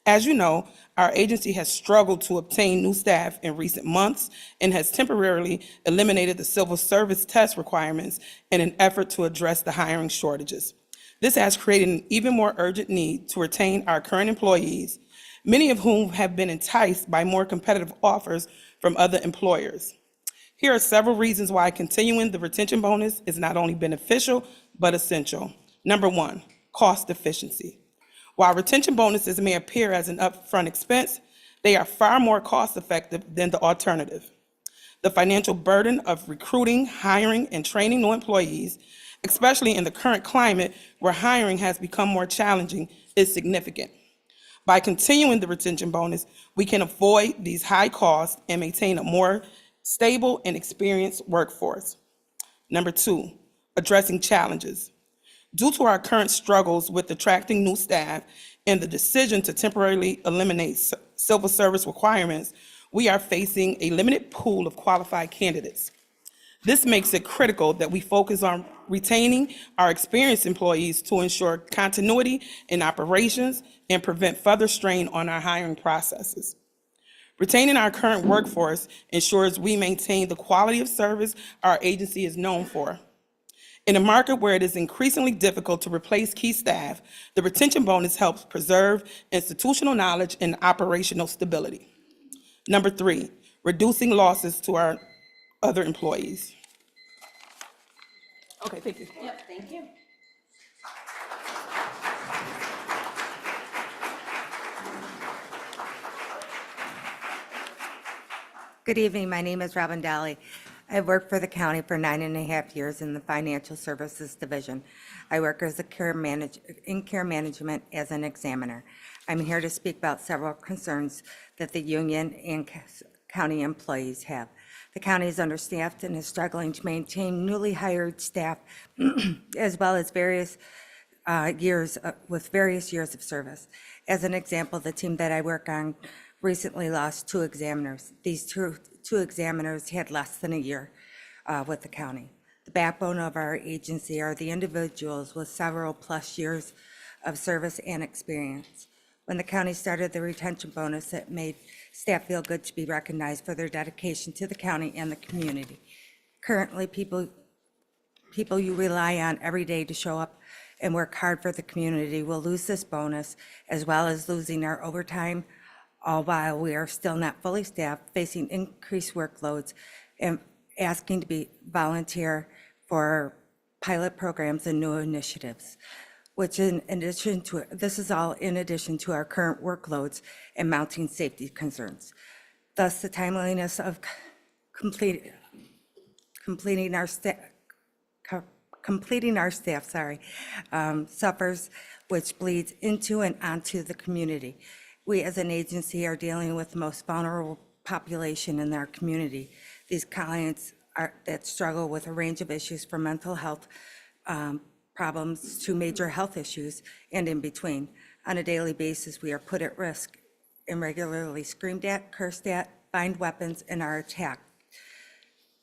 [SPEAKER 19] As you know, our agency has struggled to obtain new staff in recent months and has temporarily eliminated the civil service test requirements in an effort to address the hiring shortages. This has created an even more urgent need to retain our current employees, many of whom have been enticed by more competitive offers from other employers. Here are several reasons why continuing the retention bonus is not only beneficial, but essential. Number one, cost efficiency. While retention bonuses may appear as an upfront expense, they are far more cost-effective than the alternative. The financial burden of recruiting, hiring, and training new employees, especially in the current climate where hiring has become more challenging, is significant. By continuing the retention bonus, we can avoid these high costs and maintain a more stable and experienced workforce. Number two, addressing challenges. Due to our current struggles with attracting new staff and the decision to temporarily eliminate civil service requirements, we are facing a limited pool of qualified candidates. This makes it critical that we focus on retaining our experienced employees to ensure continuity in operations and prevent further strain on our hiring processes. Retaining our current workforce ensures we maintain the quality of service our agency is known for. In a market where it is increasingly difficult to replace key staff, the retention bonus helps preserve institutional knowledge and operational stability. Number three, reducing losses to our other employees. Okay, thank you.
[SPEAKER 3] Yep, thank you.
[SPEAKER 20] Good evening. My name is Robin Daly. I've worked for the county for 9.5 years in the Financial Services Division. I work as in care management as an examiner. I'm here to speak about several concerns that the union and county employees have. The county is understaffed and is struggling to maintain newly hired staff as well as various years of service. As an example, the team that I work on recently lost 2 examiners. These two examiners had less than a year with the county. The backbone of our agency are the individuals with several plus years of service and experience. When the county started the retention bonus, it made staff feel good to be recognized for their dedication to the county and the community. Currently, people you rely on every day to show up and work hard for the community will lose this bonus, as well as losing our overtime, all while we are still not fully staffed, facing increased workloads and asking to be volunteer for pilot programs and new initiatives, which this is all in addition to our current workloads and mounting safety concerns. Thus, the timeliness of completing our staff suffers, which bleeds into and onto the community. We as an agency are dealing with the most vulnerable population in our community. These clients that struggle with a range of issues from mental health problems to major health issues and in between. On a daily basis, we are put at risk and regularly screamed at, cursed at, find weapons, and are attacked.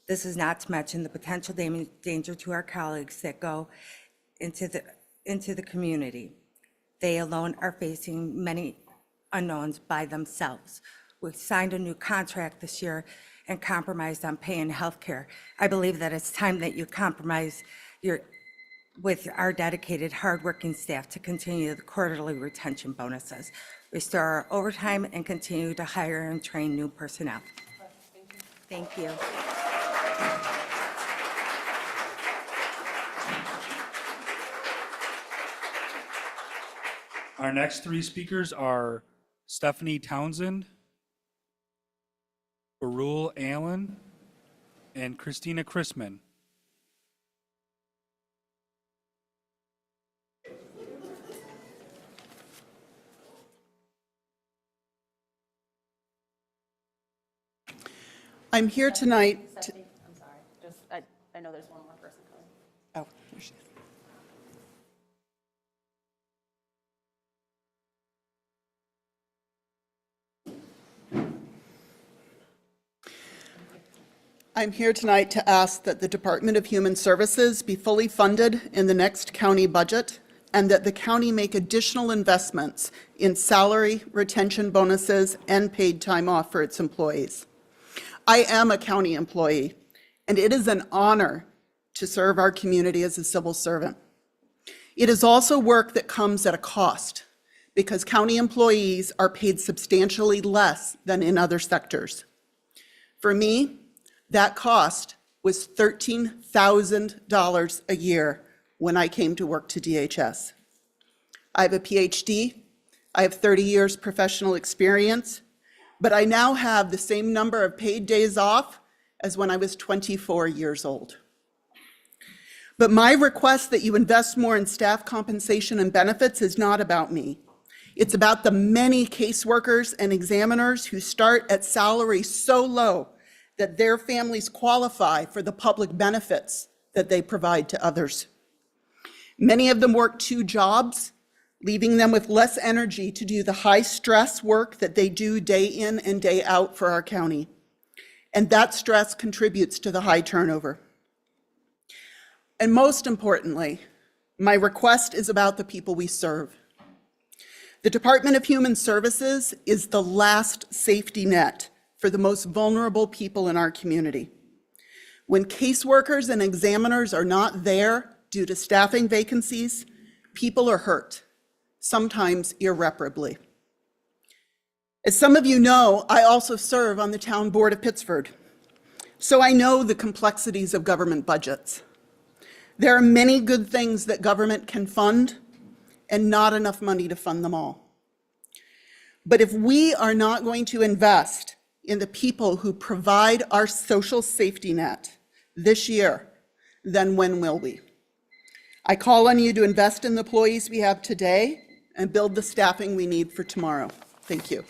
[SPEAKER 20] This is not to mention the potential danger to our colleagues that go into the community. They alone are facing many unknowns by themselves. We signed a new contract this year and compromised on pay and health care. I believe that it's time that you compromise with our dedicated, hardworking staff to continue the quarterly retention bonuses, restore our overtime, and continue to hire and train new personnel. Thank you.
[SPEAKER 1] Our next three speakers are Stephanie Townsend, Barul Allen, and Christina Chrisman.
[SPEAKER 5] I'm here tonight.
[SPEAKER 3] Stephanie, I'm sorry. Just, I know there's one more person coming.
[SPEAKER 5] Oh, here she is. I'm here tonight to ask that the Department of Human Services be fully funded in the next county budget and that the county make additional investments in salary, retention bonuses, and paid time off for its employees. I am a county employee, and it is an honor to serve our community as a civil servant. It is also work that comes at a cost because county employees are paid substantially less than in other sectors. For me, that cost was $13,000 a year when I came to work to DHS. I have a PhD, I have 30 years professional experience, but I now have the same number of paid days off as when I was 24 years old. But my request that you invest more in staff compensation and benefits is not about me. It's about the many caseworkers and examiners who start at salary so low that their families qualify for the public benefits that they provide to others. Many of them work 2 jobs, leaving them with less energy to do the high-stress work that they do day in and day out for our county. And that stress contributes to the high turnover. And most importantly, my request is about the people we serve. The Department of Human Services is the last safety net for the most vulnerable people in our community. When caseworkers and examiners are not there due to staffing vacancies, people are hurt, sometimes irreparably. As some of you know, I also serve on the Town Board of Pittsford, so I know the complexities of government budgets. There are many good things that government can fund and not enough money to fund them all. But if we are not going to invest in the people who provide our social safety net this year, then when will we? I call on you to invest in the employees we have today and build the staffing we need for tomorrow. Thank you.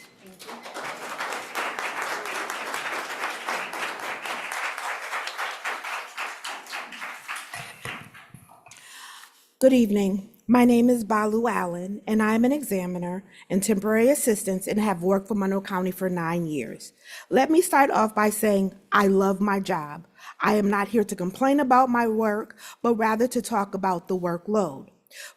[SPEAKER 21] Good evening. My name is Balu Allen, and I am an examiner and temporary assistant and have worked for Monroe County for 9 years. Let me start off by saying I love my job. I am not here to complain about my work, but rather to talk about the workload.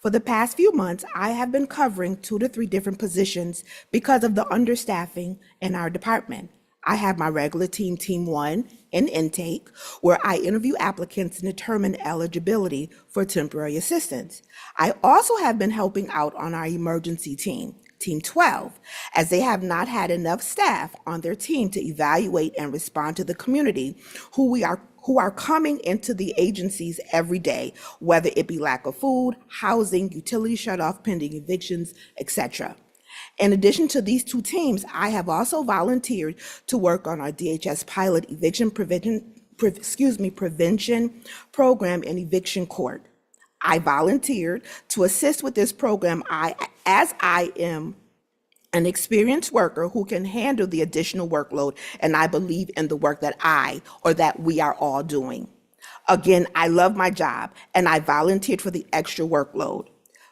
[SPEAKER 21] For the past few months, I have been covering 2 to 3 different positions because of the understaffing in our department. I have my regular team, Team 1, in intake, where I interview applicants and determine eligibility for temporary assistance. I also have been helping out on our emergency team, Team 12, as they have not had enough staff on their team to evaluate and respond to the community who are coming into the agencies every day, whether it be lack of food, housing, utility shut-off, pending evictions, etc. In addition to these 2 teams, I have also volunteered to work on our DHS pilot eviction prevention program and eviction court. I volunteered to assist with this program as I am an experienced worker who can handle the additional workload, and I believe in the work that we are all doing. Again, I love my job, and I volunteered for the extra workload.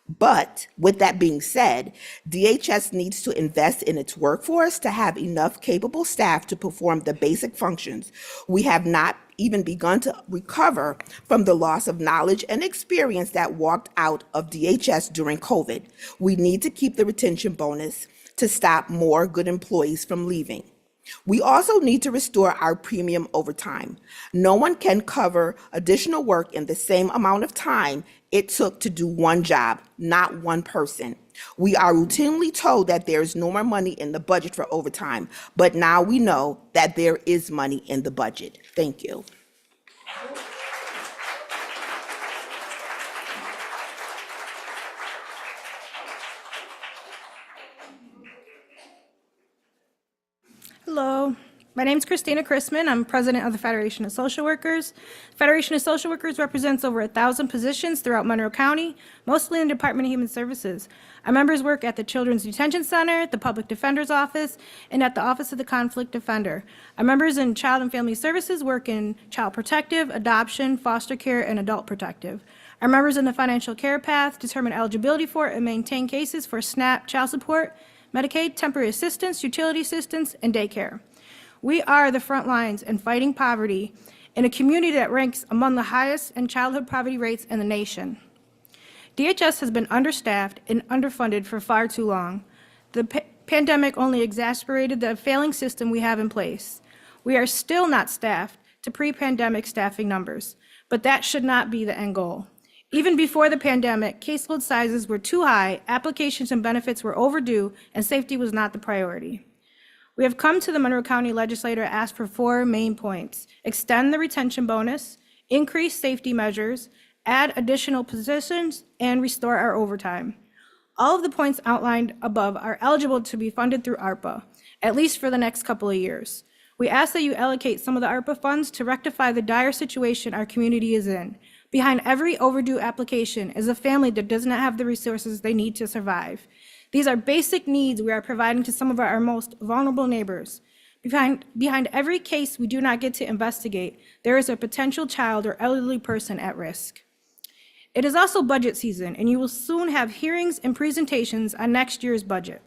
[SPEAKER 21] But with that being said, DHS needs to invest in its workforce to have enough capable staff to perform the basic functions. We have not even begun to recover from the loss of knowledge and experience that walked out of DHS during COVID. We need to keep the retention bonus to stop more good employees from leaving. We also need to restore our premium overtime. No one can cover additional work in the same amount of time it took to do one job, not one person. We are routinely told that there is no more money in the budget for overtime, but now we know that there is money in the budget. Thank you.
[SPEAKER 2] Hello, my name is Christina Chrisman. I'm president of the Federation of Social Workers. Federation of Social Workers represents over 1,000 positions throughout Monroe County, mostly in the Department of Human Services. Our members work at the Children's Detention Center, the Public Defender's Office, and at the Office of the Conflict Defender. Our members in Child and Family Services work in child protective, adoption, foster care, and adult protective. Our members in the Financial Care Path determine eligibility for and maintain cases for SNAP, child support, Medicaid, temporary assistance, utility assistance, and daycare. We are the front lines in fighting poverty in a community that ranks among the highest in childhood poverty rates in the nation. DHS has been understaffed and underfunded for far too long. The pandemic only exacerbated the failing system we have in place. We are still not staffed to pre-pandemic staffing numbers, but that should not be the end goal. Even before the pandemic, caseload sizes were too high, applications and benefits were overdue, and safety was not the priority. We have come to the Monroe County Legislature to ask for 4 main points: extend the retention bonus, increase safety measures, add additional positions, and restore our overtime. All of the points outlined above are eligible to be funded through ARPA, at least for the next couple of years. We ask that you allocate some of the ARPA funds to rectify the dire situation our community is in. Behind every overdue application is a family that does not have the resources they need to survive. These are basic needs we are providing to some of our most vulnerable neighbors. Behind every case we do not get to investigate, there is a potential child or elderly person at risk. It is also budget season, and you will soon have hearings and presentations on next year's budget.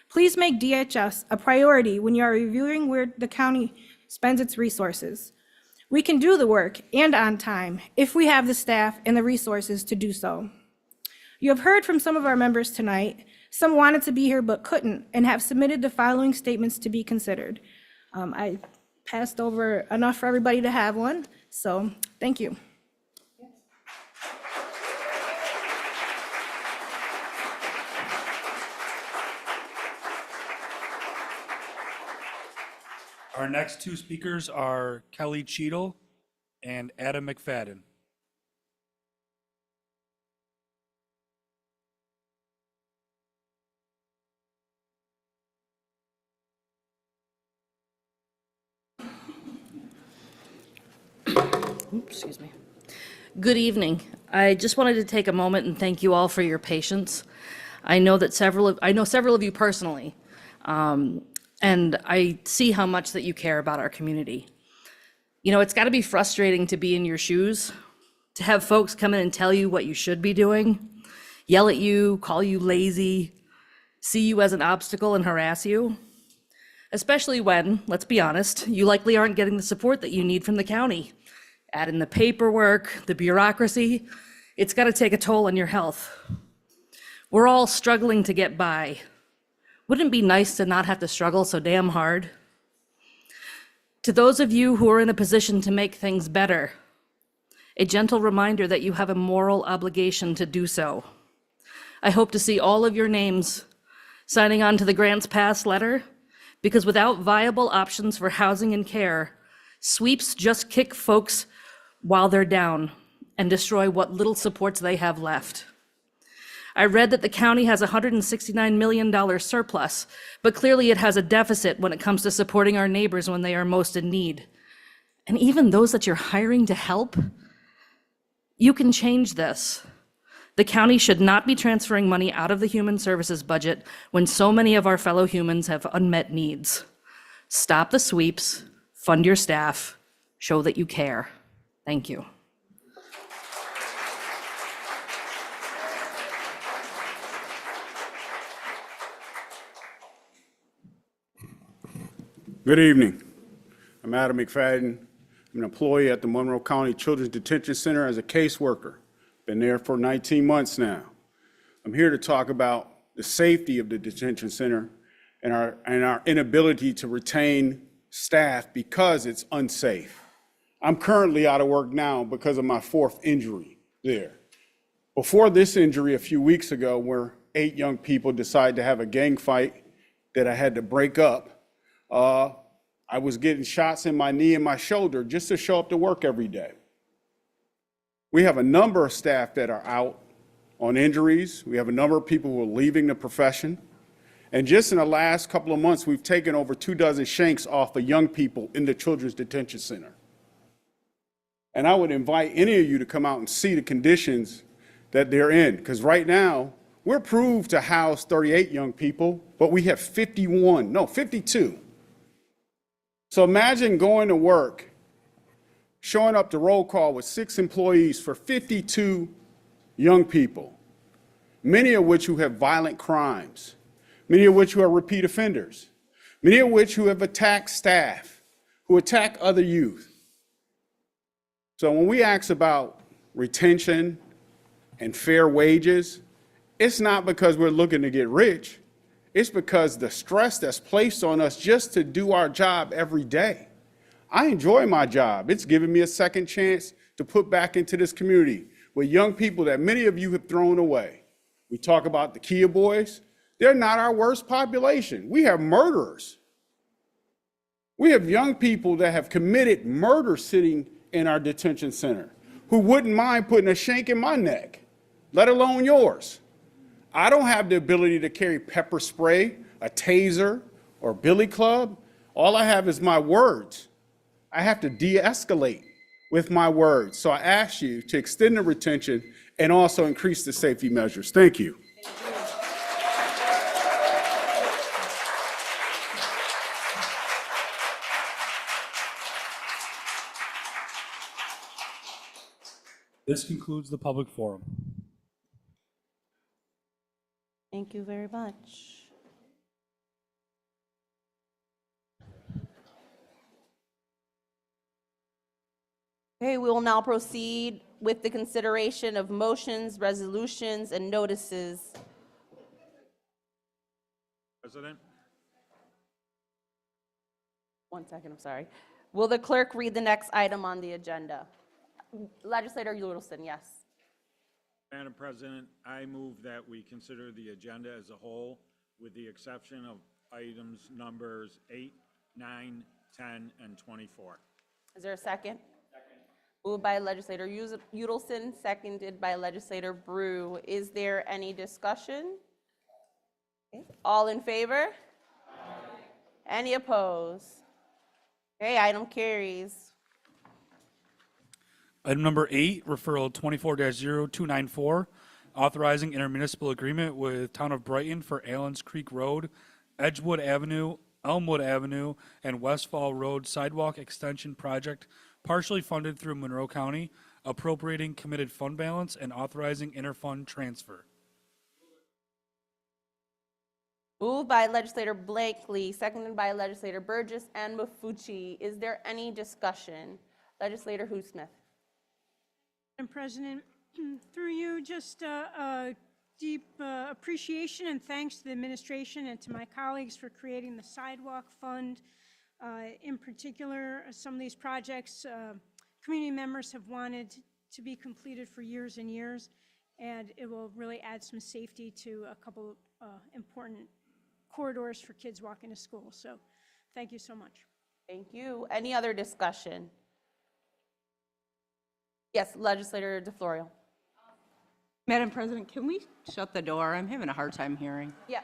[SPEAKER 2] Please make DHS a priority when you are reviewing where the county spends its resources. We can do the work and on time if we have the staff and the resources to do so. You have heard from some of our members tonight. Some wanted to be here but couldn't and have submitted the following statements to be considered. I passed over enough for everybody to have one, so thank you.
[SPEAKER 1] Our next 2 speakers are Kelly Cheadle and Adam McFadden.
[SPEAKER 22] Excuse me. Good evening. I just wanted to take a moment and thank you all for your patience. I know several of you personally, and I see how much that you care about our community. You know, it's got to be frustrating to be in your shoes, to have folks come in and tell you what you should be doing, yell at you, call you lazy, see you as an obstacle and harass you. Especially when, let's be honest, you likely aren't getting the support that you need from the county. Add in the paperwork, the bureaucracy, it's got to take a toll on your health. We're all struggling to get by. Wouldn't it be nice to not have to struggle so damn hard? To those of you who are in a position to make things better, a gentle reminder that you have a moral obligation to do so. I hope to see all of your names signing on to the Grants Pass letter, because without viable options for housing and care, sweeps just kick folks while they're down and destroy what little supports they have left. I read that the county has a $169 million surplus, but clearly it has a deficit when it comes to supporting our neighbors when they are most in need. And even those that you're hiring to help, you can change this. The county should not be transferring money out of the human services budget when so many of our fellow humans have unmet needs. Stop the sweeps, fund your staff, show that you care. Thank you.
[SPEAKER 23] Good evening. I'm Adam McFadden. I'm an employee at the Monroe County Children's Detention Center as a caseworker. Been there for 19 months now. I'm here to talk about the safety of the detention center and our inability to retain staff because it's unsafe. I'm currently out of work now because of my 4th injury there. Before this injury a few weeks ago, where 8 young people decided to have a gang fight that I had to break up, I was getting shots in my knee and my shoulder just to show up to work every day. We have a number of staff that are out on injuries. We have a number of people who are leaving the profession. And just in the last couple of months, we've taken over 24 shanks off of young people in the Children's Detention Center. And I would invite any of you to come out and see the conditions that they're in, because right now, we're approved to house 38 young people, but we have 52. So imagine going to work, showing up to roll call with 6 employees for 52 young people, many of which who have violent crimes, many of which who are repeat offenders, many of which who have attacked staff, who attack other youth. So when we ask about retention and fair wages, it's not because we're looking to get rich. It's because the stress that's placed on us just to do our job every day. I enjoy my job. It's given me a second chance to put back into this community with young people that many of you have thrown away. We talk about the Kia boys. They're not our worst population. We have murderers. We have young people that have committed murder sitting in our detention center who wouldn't mind putting a shank in my neck, let alone yours. I don't have the ability to carry pepper spray, a taser, or billy club. All I have is my words. I have to de-escalate with my words. So I ask you to extend the retention and also increase the safety measures. Thank you.
[SPEAKER 1] This concludes the public forum.
[SPEAKER 3] Thank you very much. Okay, we will now proceed with the consideration of motions, resolutions, and notices.
[SPEAKER 1] President?
[SPEAKER 3] 1 second, I'm sorry. Will the clerk read the next item on the agenda? Legislator Udelson, yes.
[SPEAKER 4] Madam President, I move that we consider the agenda as a whole with the exception of items numbers 8, 9, 10, and 24.
[SPEAKER 3] Is there a second? Second. Moved by Legislator Udelson, seconded by Legislator Brew. Is there any discussion? Okay. All in favor? Aye. Any opposed? Okay, item carries.
[SPEAKER 1] Item number 8, referral 24-0294, authorizing intermunicipal agreement with Town of Brighton for Allens Creek Road, Edgewood Avenue, Elmwood Avenue, and Westfall Road Sidewalk Extension Project, partially funded through Monroe County, appropriating committed fund balance and authorizing interfund transfer.
[SPEAKER 3] Moved by Legislator Blakely, seconded by Legislator Burgess and Mafucci. Is there any discussion? Legislator Smith.
[SPEAKER 7] Madam President, through you, just a deep appreciation and thanks to the administration and to my colleagues for creating the sidewalk fund. In particular, some of these projects community members have wanted to be completed for years and years, and it will really add some safety to a couple important corridors for kids walking to school. So thank you so much.
[SPEAKER 3] Thank you. Any other discussion? Yes, Legislator DeFlorio.
[SPEAKER 8] Madam President, can we shut the door? I'm having a hard time hearing.
[SPEAKER 3] Yeah.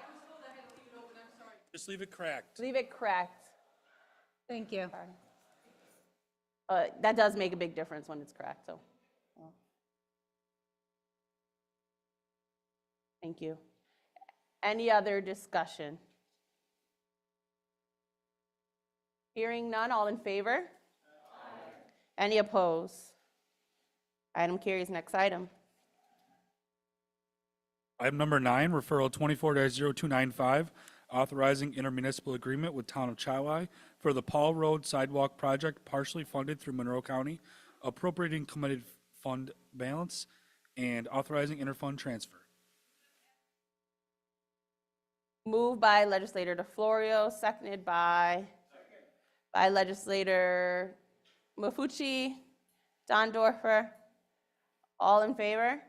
[SPEAKER 1] Just leave it cracked.
[SPEAKER 3] Leave it cracked.
[SPEAKER 8] Thank you.
[SPEAKER 3] That does make a big difference when it's cracked, so. Thank you. Any other discussion? Hearing none, all in favor? Aye. Any opposed? Item carries. Next item.
[SPEAKER 1] Item number 9, referral 24-0295, authorizing intermunicipal agreement with Town of Chilai for the Paul Road Sidewalk Project, partially funded through Monroe County, appropriating committed fund balance and authorizing interfund transfer.
[SPEAKER 3] Moved by Legislator DeFlorio, seconded by by legislator Mafucci, Dondorfer. All in favor?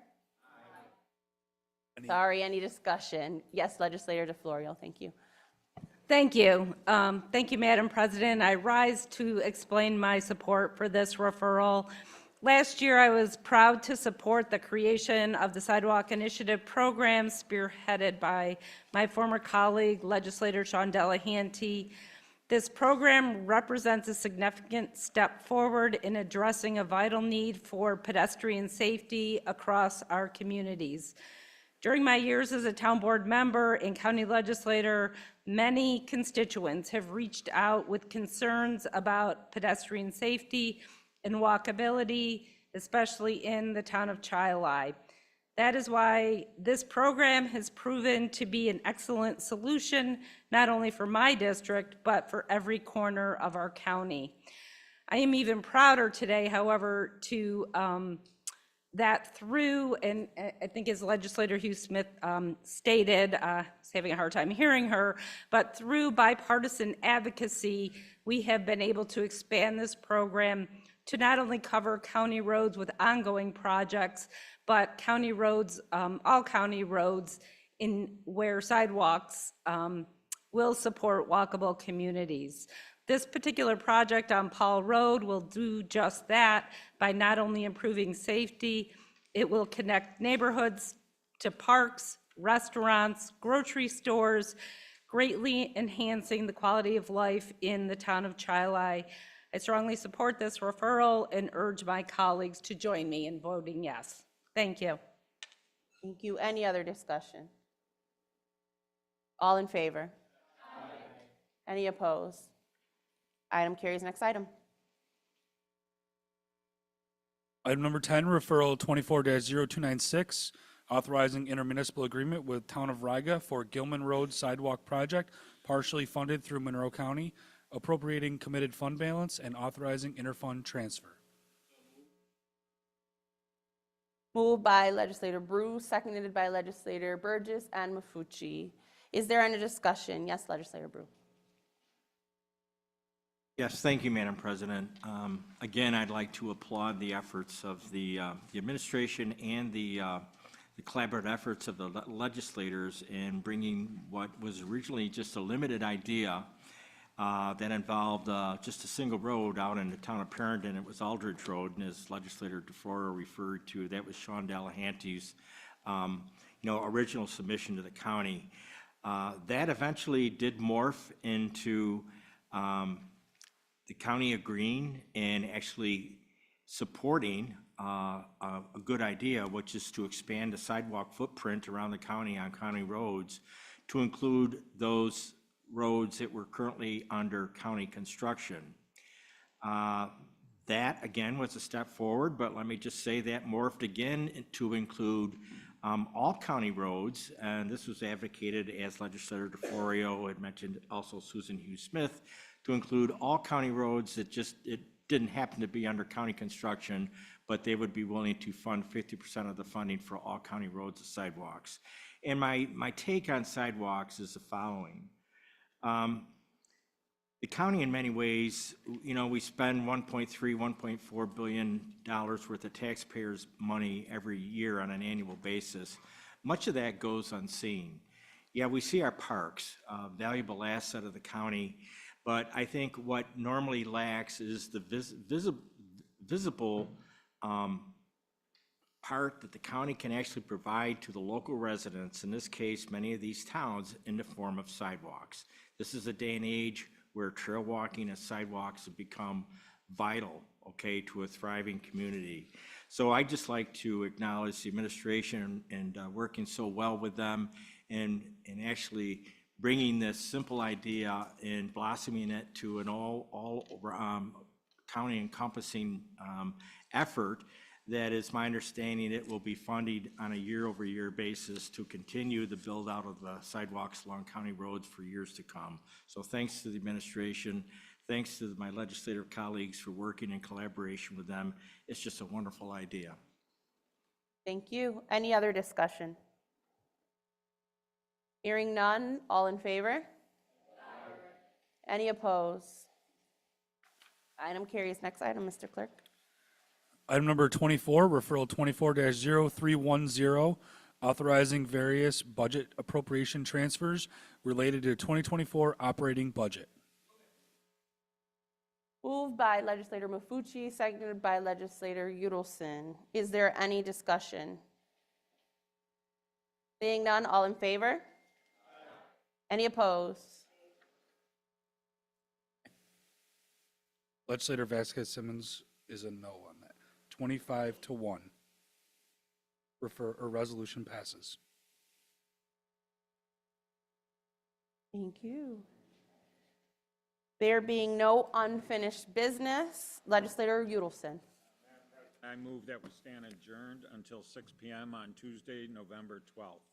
[SPEAKER 3] Sorry, any discussion? Yes, legislator DeFlorio, thank you.
[SPEAKER 9] Thank you. Thank you, Madam President. I rise to explain my support for this referral. Last year, I was proud to support the creation of the Sidewalk Initiative program spearheaded by my former colleague, legislator Sean Delahanty. This program represents a significant step forward in addressing a vital need for pedestrian safety across our communities. During my years as a town board member and county legislator, many constituents have reached out with concerns about pedestrian safety and walkability, especially in the town of Chilai. That is why this program has proven to be an excellent solution, not only for my district, but for every corner of our county. I am even prouder today, however, that through, and I think as legislator Hugh Smith stated, I was having a hard time hearing her, but through bipartisan advocacy, we have been able to expand this program to not only cover county roads with ongoing projects, but county roads, all county roads in where sidewalks will support walkable communities. This particular project on Paul Road will do just that by not only improving safety, it will connect neighborhoods to parks, restaurants, grocery stores, greatly enhancing the quality of life in the town of Chilai. I strongly support this referral and urge my colleagues to join me in voting yes. Thank you.
[SPEAKER 3] Thank you. Any other discussion? All in favor? Aye. Any opposed? Item carries. Next item.
[SPEAKER 1] Item number 10, referral 24-0296, authorizing intermunicipal agreement with Town of Riga for Gilman Road Sidewalk Project, partially funded through Monroe County, appropriating committed fund balance and authorizing interfund transfer.
[SPEAKER 3] Moved by legislator Bruce, seconded by legislator Burgess and Mafucci. Is there any discussion? Yes, legislator Brew.
[SPEAKER 10] Yes, thank you, Madam President. Again, I'd like to applaud the efforts of the administration and the collaborative efforts of the legislators in bringing what was originally just a limited idea that involved just a single road out in the town of Perryton. It was Aldridge Road, and as Legislator DeFlora referred to, that was Sean Delahanty's original submission to the county. That eventually did morph into the county agreeing and actually supporting a good idea, which is to expand the sidewalk footprint around the county on county roads to include those roads that were currently under county construction. That, again, was a step forward, but let me just say that morphed again to include all county roads, and this was advocated, as Legislator DeFlorio had mentioned, also Susan Hughes Smith, to include all county roads that it didn't happen to be under county construction, but they would be willing to fund 50% of the funding for all county roads and sidewalks. And my take on sidewalks is the following. The county, in many ways, we spend $1.3, $1.4 billion worth of taxpayers' money every year on an annual basis. Much of that goes unseen. Yeah, we see our parks, a valuable asset of the county, but I think what normally lacks is the visible part that the county can actually provide to the local residents, in this case, many of these towns, in the form of sidewalks. This is a day and age where trail walking and sidewalks have become vital, to a thriving community. So I'd just like to acknowledge the administration and working so well with them and actually bringing this simple idea and blossoming it to an all county encompassing effort that is my understanding it will be funded on a year-over-year basis to continue the build out of the sidewalks along county roads for years to come. So thanks to the administration, thanks to my legislative colleagues for working in collaboration with them. It's just a wonderful idea.
[SPEAKER 3] Thank you. Any other discussion? Hearing none, all in favor? Aye. Any opposed? Item carries. Next item, Mr. Clerk.
[SPEAKER 1] Item number 24, referral 24-0310, authorizing various budget appropriation transfers related to 2024 operating budget.
[SPEAKER 3] Moved by Legislator Mafucci, seconded by Legislator Udelson. Is there any discussion? Seeing none, all in favor? Any opposed?
[SPEAKER 1] Legislator Vasquez Simmons is a no on that. 25-1. Resolution passes.
[SPEAKER 3] Thank you. There being no unfinished business, Legislator Udelson.
[SPEAKER 4] I move that we stand adjourned until 6 p.m. on Tuesday, November 12th.